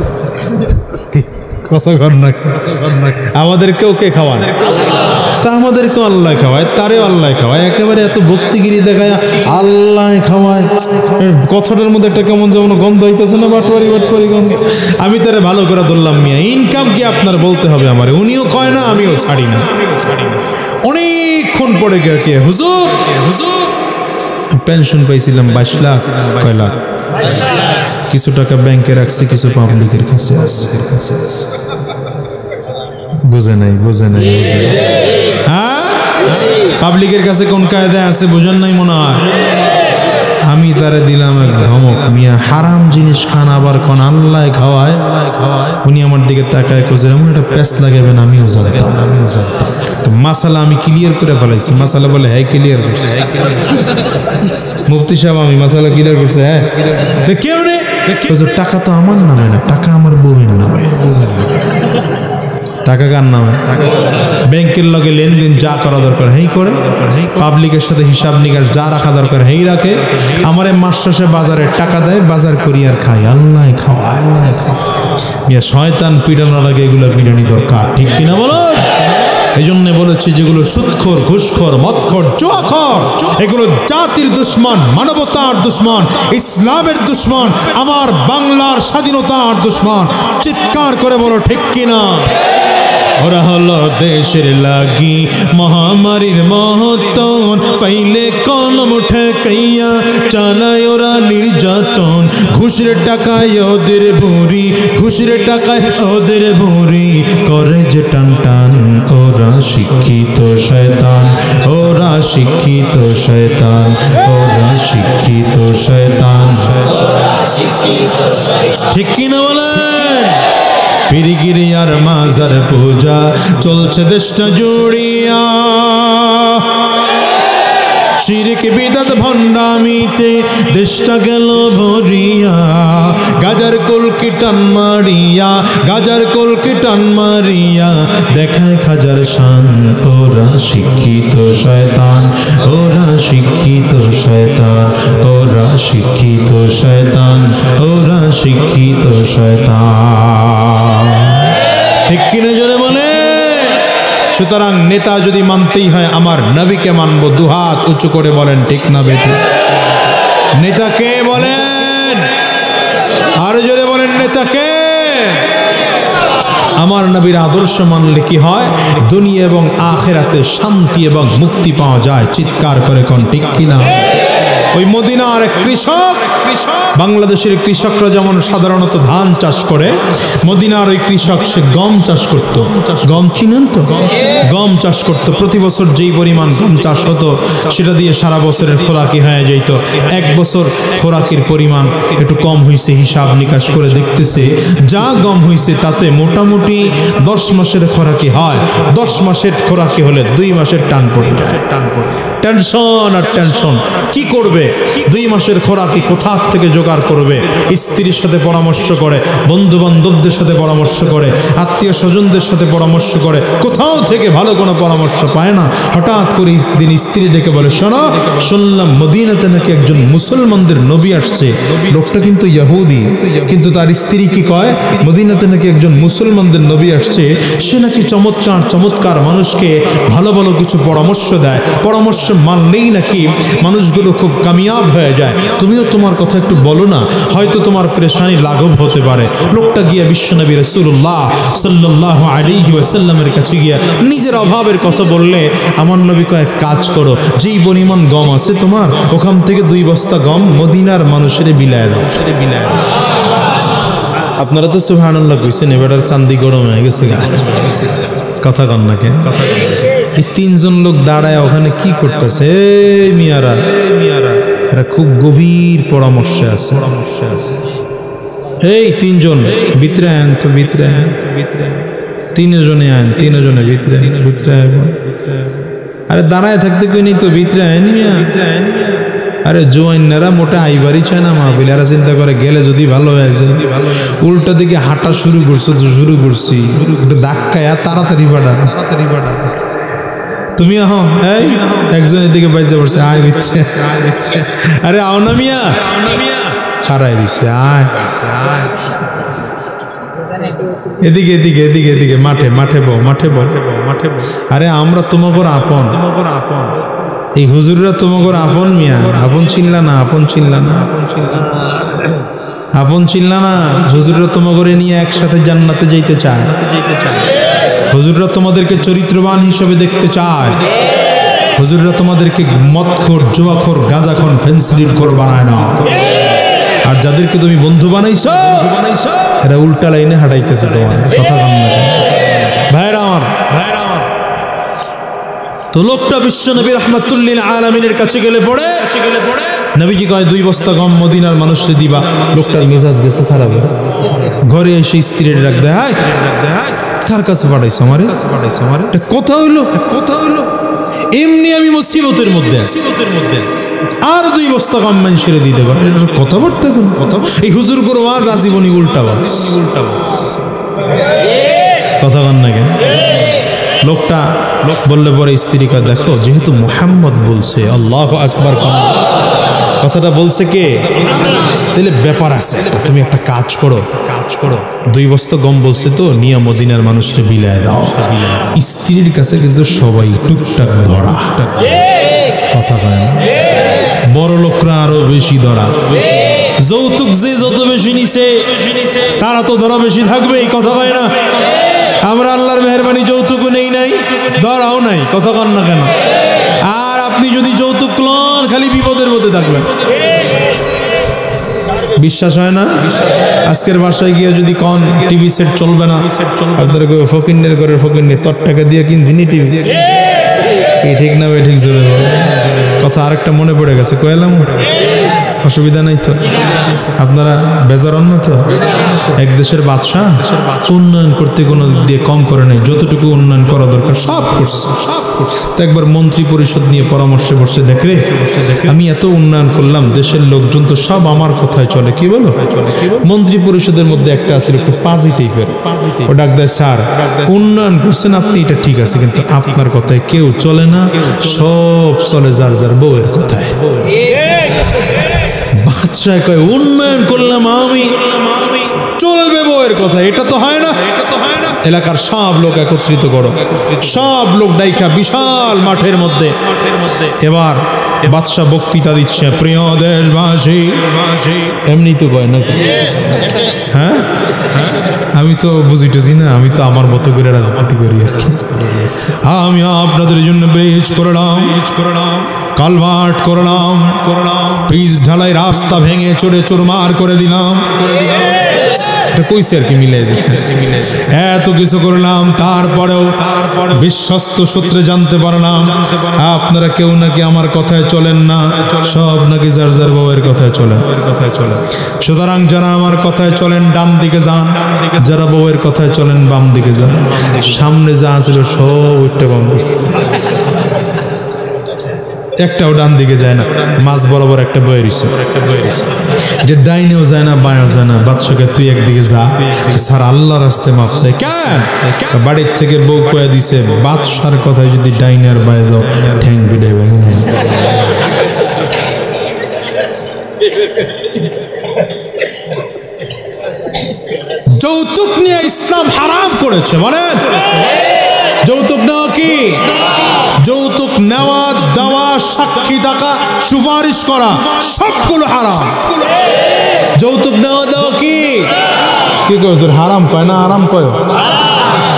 আমাদেরকেও কে খাওয়ান? তা আমাদেরকেও আল্লাহ খাওয়ায়, তারেও আল্লাহ খাওয়ায়। একেবারে এত ভক্তিগিরি দেখায় আল্লাহ খাওয়ায়, কথাটার মধ্যে একটা কেমন যেমন গন্ধ হইতেছে না, বাটপারি গন্ধ। আমি তারে ভালো করে ধরলাম, মিয়া ইনকাম কি আপনার বলতে হবে আমারে? উনিও কয় না, আমিও ছাড়ি না। অনেকক্ষণ পরে কে হুজুর পেনশন পাইছিলাম 22 লাখ। কয় লাখ? কিছু টাকা ব্যাংকে রাখছি, কিছু পাবলিকের কাছে আছে। বুঝে নাই? হ্যাঁ, পাবলিকের কাছে কোন কায়দায় আছে বুঝেন নাই মনে হয়। আমি তারে দিলাম এক ধমক, মিয়া হারাম জিনিস খান, আবার কোন আল্লাহ খাওয়ায়। উনি আমার দিকে তাকায় কোজের এমন একটা প্যাস লাগাবেন, আমিও জানতাম। তো মাসালা আমি ক্লিয়ার করে ফেলাইছি। মাসালা বলে হ্যাঁ ক্লিয়ার করছে। মুফতি সাহেব, আমি মাসালা ক্লিয়ার করছে। হ্যাঁ, কেউ নেই, টাকা তো আমার নামে না, টাকা আমার বউয়ের নামে। টাকা কার নামে? ব্যাংকের লগে লেনদেন যা করা দরকার হেই করে, পাবলিকের সাথে হিসাব নিকাশ যা রাখা দরকার হেই রাখে। আমারে মাস শেষে বাজারে টাকা দেয়, বাজার করি আর খাই, আল্লাহ খাওয়ায়। শয়তান পিটানোর আগে এগুলো পিটানি দরকার, ঠিক কিনা বলুন? এই জন্য বলেছি যেগুলো সুদখোর, ঘুষখোর, মদখোর, জুয়াখোর, এগুলো জাতির দুশ্মন, মানবতার দুশ্মন, ইসলামের দুশ্মন, আমার বাংলার স্বাধীনতার দুশ্মন। চিৎকার করে বলো ঠিক কিনা? ওরা হলো দেশের লাগি মহামারীর মহতন, পাইলে কলম ঠেকাইয়া চালায় ওরা নির্যাতন। ঘুষের টাকায় ওদের ভুরি, ঘুষের টাকায় ওদের ভুরি, করে যে টান টান। ওরা শিক্ষিত শয়তান, ওরা শিক্ষিত শয়তান, ওরা শিক্ষিত শয়তান। ঠিক কিনা বলেন? পীরগিরি আর মাজার পূজা চলছে দেশটা জুড়িয়া, শিরক বিদআত ভণ্ডামিতে দেশটা গেল ভরিয়া। গাজার কলকি টান মারিয়া, গাজার কলকি টান মারিয়া, দেখায় খাজার শান। ওরা শিক্ষিত শয়তান, ওরা শিক্ষিত শয়তান, ওরা শিক্ষিত শয়তান, ওরা শিক্ষিত শয়তান। ঠিক কিনা জোরে বলে? সুতরাং নেতা যদি মানতেই হয় আমার নবীকে মানবো। দুহাত উঁচু করে বলেন ঠিক না বেঠিক? নেতাকে বলেন, আর জোরে বলেন নেতাকে। আমার নবীর আদর্শ মানলে কি হয়? দুনিয়া এবং আখিরাতে শান্তি এবং মুক্তি পাওয়া যায়। চিৎকার করে কোন ঠিক কিনা? ওই মদিনার কৃষক, বাংলাদেশের কৃষকরা যেমন সাধারণত ধান চাষ করে, মদিনার ওই কৃষক সে গম চাষ করত। গম চিনেন তো? গম চাষ করত। প্রতি বছর যেই পরিমাণ গম চাষ হতো সেটা দিয়ে সারা বছরের খোরাকি হয়ে যেত। এক বছর খোরাকির পরিমাণ একটু কম হয়েছে, হিসাব নিকাশ করে দেখতেছে যা গম হয়েছে তাতে মোটামুটি 10 মাসের খোরাকি হয়। 10 মাসের খোরাকি হলে 2 মাসের টান পড়ে যায়। টেনশন আর টেনশন। কি করবে? 2 মাসের খোরাকি কোথা থেকে জোগাড় করবে? স্ত্রীর সাথে পরামর্শ করে, বন্ধু বান্ধবদের সাথে পরামর্শ করে, আত্মীয় স্বজনদের সাথে পরামর্শ করে, কোথাও থেকে ভালো কোনো পরামর্শ পায় না। হঠাৎ করে দিন স্ত্রী ডেকে বলে, শোনো, শুনলাম মদিনাতে নাকি একজন মুসলমানদের নবী আসছে। লোকটা কিন্তু ইহুদি, কিন্তু তার স্ত্রী কি কয়? মদিনাতে নাকি একজন মুসলমানদের নবী আসছে, সে নাকি চমৎকার চমৎকার মানুষকে ভালো ভালো কিছু পরামর্শ দেয়। পরামর্শ মানলেই নাকি মানুষগুলো খুব কামিয়াব হয়ে যায়। তুমিও তোমার কথা একটু বলো না, হয়তো তোমার পেরেশানি লাঘব হতে পারে। লোকটা গিয়া বিশ্বনবী রাসূলুল্লাহ সাল্লাল্লাহু আলাইহি ওয়াসাল্লামের কাছে গিয়া নিজের অভাবের কথা বললে আমার নবী কয়েক কাজ করো, যেই পরিমাণ গম আছে তোমার ওখান থেকে 2 বস্তা গম মদিনার মানুষের বিলায় দাও। আপনারা তো সুবহানাল্লাহ কইছেন, এবারে চান্দি গরম হয়ে গেছে গা। কথা কন না কেন? কথা এই 3 জন লোক দাঁড়ায় ওখানে কি করতেছে? মিয়ারা এরা খুব গভীর পরামর্শে আছে। এই 3 জন ভিতরে আন তো, ভিতরে আন, 3 জনে আন, 3 জনে ভিতরে আন। আরে দাঁড়ায় থাকতে কই নি তো, ভিতরে আন মিয়া। আরে জোয়াইনারা মোটা আইবারই চায় না মাহফিল। এরা চিন্তা করে গেলে যদি ভালো হয়ে যায়, উল্টা দিকে হাঁটা শুরু করছি ধাক্কায় তাড়াতাড়ি বাড়া। তুমি আহ, এই একজন এদিকে বাইজে পড়ছে, আয় ভিতরে। আরে আও না মিয়া, খারাই দিছে, আয় এদিকে এদিকে এদিকে এদিকে, মাঠে বউ। আরে আমরা তোমাকে আপন, এই হুজুররা তোমাকে আপন মিয়া। আপন চিনলা না। হুজুররা তোমাকে নিয়ে একসাথে জান্নাতে যেতে চায়। হুজুররা তোমাদেরকে চরিত্রবান হিসেবে দেখতে চায়। হুজুররা তোমাদেরকে মদখোর, জুয়াখোর, গাঁজাখোর, ফেন্সিডিলখোর বানায় না। আর যাদেরকে তুমি বন্ধু বানাইছো এরা উল্টা লাইনে হাঁটাইতেছে তোমার। কথা কান না ভাইরা আমার। তো লোকটা বিশ্বনবী রাহমাতুল্লিল আলামিনের কাছে গেলে পড়ে নবীজি কয় 2 বস্তা গম মদিনার মানুষকে দিবা। লোকটার মেজাজ গেছে খারাপ। ঘরে এসে স্ত্রীর ডাক দেয়, কার কাছে পাঠাইছো আমারে? কথা হইলো এমনি আমি মুসিবতের মধ্যে আছি, আর 2 বস্তা গম ছেড়ে দিয়ে দেবা। কথাবার্তা এই হুজুর গুলো ওয়াজ আজীবনী উল্টা বাজ। কথা বল না কেন? লোকটা বললে পরে স্ত্রীকে দেখো যেহেতু মুহাম্মদ বলছে আল্লাহু আকবার কথাটা বলছে কে, তাহলে ব্যাপার আছে একটা, তুমি একটা কাজ করো 2 বস্তা গম বলছে তো নিয়ে মদিনার মানুষকে বিলায় দাও। স্ত্রীর কাছে কিন্তু সবাই টুকটাক ধরা, কথা কয় না, বড় লোকরা আরো বেশি ধরা, যৌতুক যে যত বেশি নিছে তারা তো ধরা বেশি থাকবে, এই কথা কয় না। আমরা আল্লাহর মেহেরবানি যৌতুকও নেই নাই, ধরাও নাই, কথা কন না কেন? আর আপনি যদি যৌতুক লন খালি বিপদের মধ্যে থাকবেন। বিশ্বাস হয় না? আজকের বাসায় গিয়ে যদি কন টিভি সেট চলবে না, আপনার ফকিন্নের ঘরের ফকিন্নের তোর টাকা দিয়ে কিনছি নি টিভি, ঠিক না ভাই? ঠিক জোরে কথা। আরেকটা মনে পড়ে গেছে, কইলাম অসুবিধা নাই তো, আপনারা বেজার হন না তো? এক দেশের বাদশাহ উন্নয়ন করতে কোনো দিক দিয়ে কম করে নাই, যতটুকু উন্নয়ন করা দরকার সব করছে। তো একবার মন্ত্রী পরিষদ নিয়ে পরামর্শে বসে দেখে আমি এত উন্নয়ন করলাম, দেশের লোকজন তো সব আমার কথায় চলে, কি বলো? মন্ত্রী পরিষদের মধ্যে একটা আছে একটু পাজি টাইপের, ও ডাক দেয়, স্যার উন্নয়ন করছেন আপনি, এটা ঠিক আছে, কিন্তু আপনার কথায় কেউ চলে না, সব চলে যার যার বউয়ের কথায়। বাদশাহ কয় উন্নয়ন করলাম আমি, চলবে বউয়ের কথা, এটা তো হয় না। এলাকার সব লোক একত্রিত করো, সব লোক ডাইকা বিশাল মাঠের মধ্যে। এবার বাদশাহ বক্তৃতা দিচ্ছে, প্রিয় দেশবাসী, এমনি তো কয় নাকি? হ্যাঁ, আমি তো বুঝিতেছি না, আমি তো আমার মতো করে রাজনীতি করি আর কি। আমি আপনাদের জন্য ব্রিজ করলাম, কালভার্ট করলাম, পিচ ঢালাই রাস্তা ভেঙে চড়ে চুরমার করে দিলাম, কইছে আর কি, মিলে যাচ্ছে। এত কিছু করলাম, তারপরেও বিশ্বস্ত সূত্রে জানতে পারলাম আপনারা কেউ নাকি আমার কথায় চলেন না, সব নাকি যার যার বউয়ের কথায় চলেন। সুতরাং যারা আমার কথায় চলেন ডান দিকে যান, যারা বউয়ের কথায় চলেন বাম দিকে যান। সামনে যা ছিল সব উঠতে বাম দিকে, একটাও ডান দিকে যায় না, মাঝ বরাবর একটা বয়ে রইছে, যে ডাইনেও যায় না বাঁয়েও যায় না। বাদশাকে তুই একদিকে যা, স্যার আল্লাহ রাস্তে মাপ চাই। কেন? বাড়ির থেকে বউ কয়ে দিছে বাদশার কথায় যদি ডাইনে আর বাঁয়ে যাও ঠ্যাং বিড়াইবে। যৌতুক নিয়ে ইসলাম হারাম করেছে, বলেন যৌতুক নেওয়া কি? যৌতুক নেওয়া, দেওয়া, সাক্ষী থাকা, সুপারিশ করা সবগুলো হারাম। যৌতুক নেওয়া দেওয়া কি কি কয়? হারাম কয় না আরাম কয়?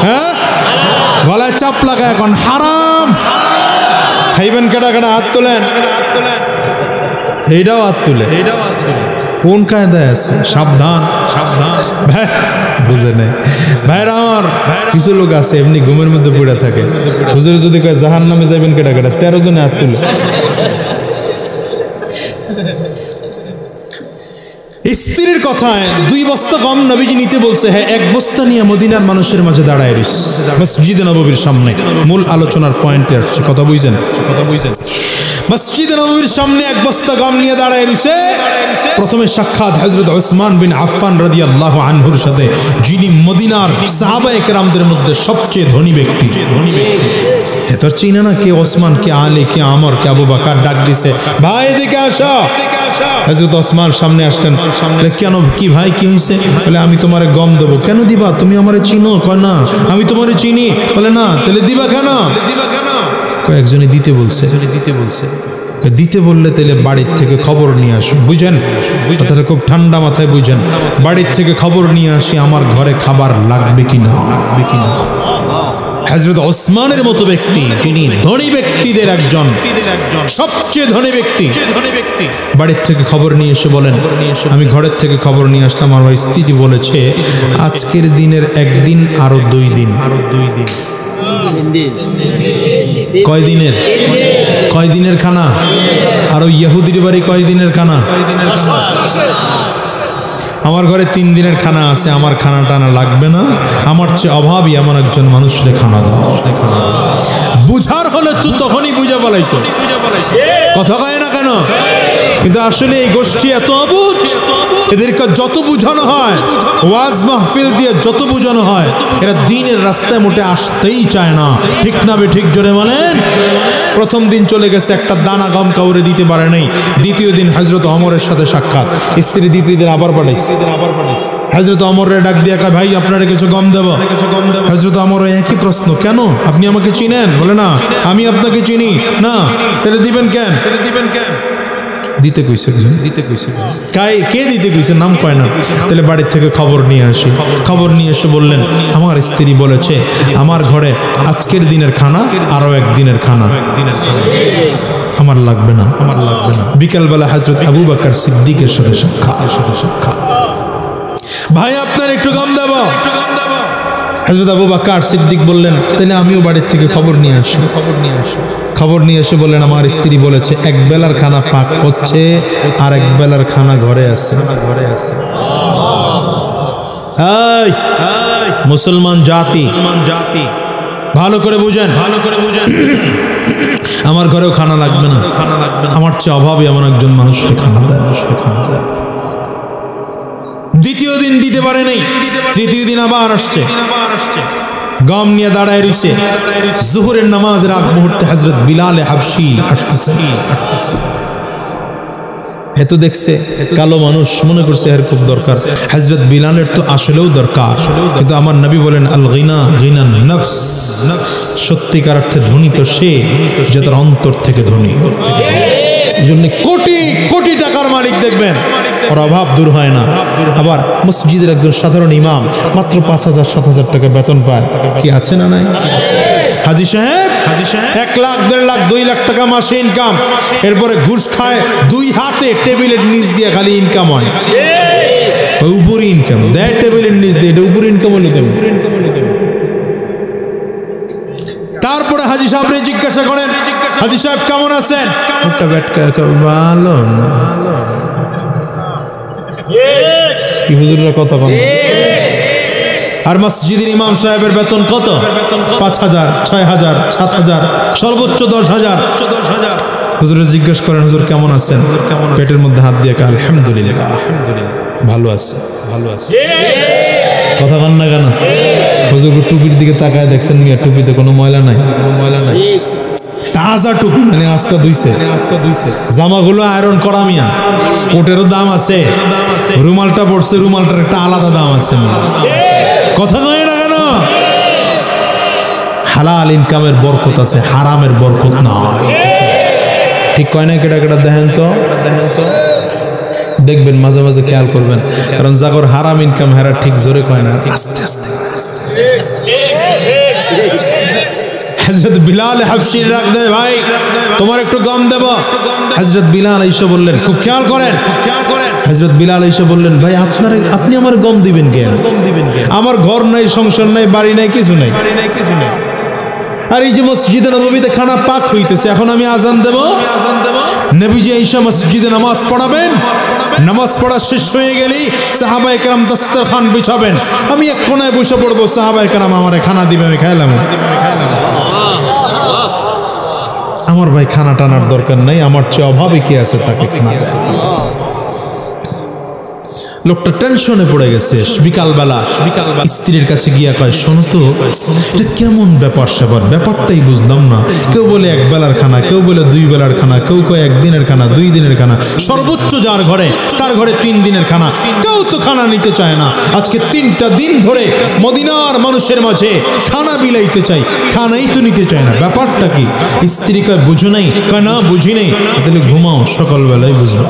হ্যাঁ, গলায় চাপ লাগা এখন হারাম। খাইবেন কেডা কেডা? হাত তোলেন, এইটাও হাত তুলে, কোন কায়দায় আছে? সাবধান ভাই, বুঝে নেই ভাইরা আমার। কিছু লোক আছে এমনি ঘুমের মধ্যে পড়ে থাকে, হুজুর যদি কয় জাহান নামে যাবেন কেটা 13 জনে হাত তুলে। স্ত্রীর কথায় 2 বস্তা গম নবীজি নিতে বলছে, হ্যাঁ 1 বস্তা নিয়ে মদিনার মানুষের মাঝে দাঁড়ায় রইস মসজিদে নববীর সামনে। মূল আলোচনার পয়েন্টে আসছে, কথা বুঝছেন? মসজিদে নববীর সামনে 1 বস্তা গম নিয়ে দাঁড়ায় রইছে। প্রথমে সাক্ষাৎ হযরত ওসমান বিন আফফান রাদিয়াল্লাহু আনহুর সাথে, যিনি মদিনার সাহাবায়ে কেরামদের মধ্যে সবচেয়ে ধনী ব্যক্তি। এত চিনা না কে ওসমান, কে আলী, কে আমর, কে আবু বকর। ডাক দিছে, ভাই এদিকে আসো। হযরত ওসমান সামনে আসলেন। কেন, কি ভাই কি হইছে? বলে আমি তোমারে গম দেবো। কেন দিবা? তুমি আমারে চিনো? কয় না আমি তোমারে চিনি। বলে না, তাহলে দিবা কেন? কয়েকজনে দিতে বলছে। দিতে বললে তাহলে বাড়ির থেকে খবর নিয়ে আসো। বুঝেন কথাটা খুব ঠান্ডা মাথায় বুঝেন। বাড়ির থেকে খবর নিয়ে আসি আমার ঘরে খাবার লাগবে কি না। হযরত ওসমানের মতো ব্যক্তি, যিনি ধনী ব্যক্তিদের একজন, সবচেয়ে ধনী ব্যক্তি, বাড়ির থেকে খবর নিয়ে এসে বলেন, আমি ঘরের থেকে খবর নিয়ে আসলাম, আমার স্ত্রী বলেছে আজকের দিনের 1 দিন আরো 2 দিন। কয় দিনের খানা? আর ওই ইহুদির বাড়ি কয় দিনের খানা? আমার ঘরে 3 দিনের খানা আছে, আমার খানা টানা লাগবে না, আমার চেয়ে অভাবী এমন একজন মানুষের খানা দাও। বুঝার হলে ধরতো তখনই বুঝে বলাইতো, কথা কয় না কেন? কিন্তু আসলে এই গোষ্ঠী এত অবুঝ, এদেরকে যত বুঝানো হয়, ওয়াজ মাহফিল দিয়ে যত বুঝানো হয়, এরা দ্বীনের রাস্তায় মোটে আসতেই চায় না। ঠিক না বে ঠিক? জোরে বলেন। প্রথম দিন চলে গেছে, একটা দানা গম কাউরে দিতে পারে নাই। দ্বিতীয় দিন হযরত ওমরের সাথে সাক্ষাৎ, স্ত্রী দ্বিতীয় দিন আবার পাঠাইছে। হযরত ওমরে ডাক দিয়া কয়, ভাই আপনারা কিছু গম দেব? হযরত ওমর একই প্রশ্ন, কেন আপনি আমাকে চিনেন? বলে না, আমি আপনাকে চিনি না। তাহলে দিবেন কেন? দিতে কইছে, কে দিতে কইছে? নাম কয় না। তাহলে বাড়ির থেকে খবর নিয়ে আসি। খবর নিয়ে এসে বললেন, আমার স্ত্রী বলেছে আমার ঘরে আজকের দিনের খানা আরো একদিনের খানা, আমার লাগবে না। বিকালবেলা হযরত আবু বকর সিদ্দিকের সাথে সাক্ষাৎ। ভাই আপনার একটু গম দেব? হযরত আবু বকর সিদ্দিক বললেন, তাহলে আমিও বাড়ির থেকে খবর নিয়ে আসি। খবর নিয়ে এসে বললেন, আমার স্ত্রী বলেছে এক বেলার খানা পাক হচ্ছে আর এক বেলার খানা ঘরে আছে। মুসলমান জাতি ভালো করে বুঝেন, আমার ঘরেও খানা লাগবে না। আমার চেয়ে অভাবী এমন একজন মানুষকে খানা দেন। দ্বিতীয় দিন দিতে পারে নাই, তৃতীয় দিন আবার আসছে, গম নিয়ে দাঁড়ায় রইছে। জোহরের নামাজের আগ মুহূর্তে হযরত বিলাল হাবশী আসতেছে। এত দেখছে কালো মানুষ, মনে করছে এর খুব দরকার। হযরত বিলালের তো আসলেও দরকার, কিন্তু আমার নবী বলেন, আল গিনা গিনান নফস, সত্যিকার অর্থে ধনী তো সে যে তার অন্তর থেকে ধনী। এই জন্য কোটি কোটি টাকার মালিক দেখবেন, ওর অভাব দূর হয় না। আবার মসজিদের একজন সাধারণ ইমাম মাত্র 5,000-7,000 টাকা বেতন পায়, কি আছে না নাই? হাজী সাহেব 1 লাখ 1.5 লাখ 2 লাখ টাকা মাসে ইনকাম, এরপরে ঘুষ খায়, 2 হাতে টেবিলের নিচ দিয়ে খালি ইনকাম হয়। উপরি ইনকাম দেয় টেবিলের নিচ দিয়ে, এটা উপরি ইনকাম হলো কেন? তারপরে হাজী সাহেবরে জিজ্ঞাসা করেন, হাজী সাহেব কেমন আছেন? ভালো না। কি হুজুরের কথা বলেন? আর মসজিদের ইমাম সাহেবের বেতন কত? 5,000, 6,000, 7,000, সর্বোচ্চ 10,000। হুজুরে জিজ্ঞেস করেন, হুজুর কেমন আছেন? পেটের মধ্যে হাত দিয়ে আলহামদুলিল্লাহ, ভালো আছে। কথা কন না কেন? হুজুর টুপির দিকে তাকায় দেখছেন, মিয়া টুপিতে কোনো ময়লা নাই, তাজা টুপি, মানে আজকা ধুইছে। জামাগুলো আয়রন করা, মিয়া কোটেরও দাম আছে, রুমালটা পড়ছে, রুমালটার একটা আলাদা দাম আছে। কথা নয় না কেন? হালাল ইনকামের বরকত আছে, হারামের বরকত নাই। ঠিক কয় না? কেটা দেখেন তো, দেখবেন মাঝে মাঝে খেয়াল করবেন, কারণ জাগর হারাম ইনকাম হেরা ঠিক জোরে কয় না, আস্তে আস্তে। হযরত বিলাল হাবশী ডাক দেয়, ভাই তোমার একটু গম দেব? হযরত বিলাল এসে বললেন, খুব খেয়াল করেন। হযরত বিলাল এসে বললেন, ভাই আপনি আমার গম দিবেন কেন? আমার ঘর নাই, সংসার নাই, বাড়ি নাই, কিছু নাই। আর এই যে মসজিদে নববীতে খানা পাক হইতেছে, এখন আমি আজান দেব। নবীজি ঈশা মসজিদে নামাজ পড়াবেন, নামাজ পড়া শেষ হয়ে গেলেই সাহাবায়ে কেরাম দস্তরখান বিছাবেন, আমি এক কোনায় বসে পড়বো, সাহাবায়ে কেরাম আমারে খানা দিবে, আমি খাইলাম। আমার ভাই খানা টানার দরকার নাই, আমার চেয়ে অভাবী কি আছে তাকে খানা দেয়। লোকটা টেনশনে পড়ে গেছে। বিকালবেলা স্ত্রীর কাছে গিয়া কয়, শোনো তো এটা কেমন ব্যাপার স্যাপার, ব্যাপারটাই বুঝলাম না। কেউ বলে 1 বেলার খানা, কেউ বলে 2 বেলার খানা, কেউ কয় 1 দিনের খানা, 2 দিনের খানা, সর্বোচ্চ যার ঘরে তার ঘরে 3 দিনের খানা। কেউ তো খানা নিতে চায় না। আজকে 3টা দিন ধরে মদিনার মানুষের মাঝে খানা বিলাইতে চাই, খানাই তো নিতে চায় না। ব্যাপারটা কি? স্ত্রী কয়, বুঝো নাই? কয় না বুঝি নাই। তাহলে ঘুমাও, সকালবেলায় বুঝবা।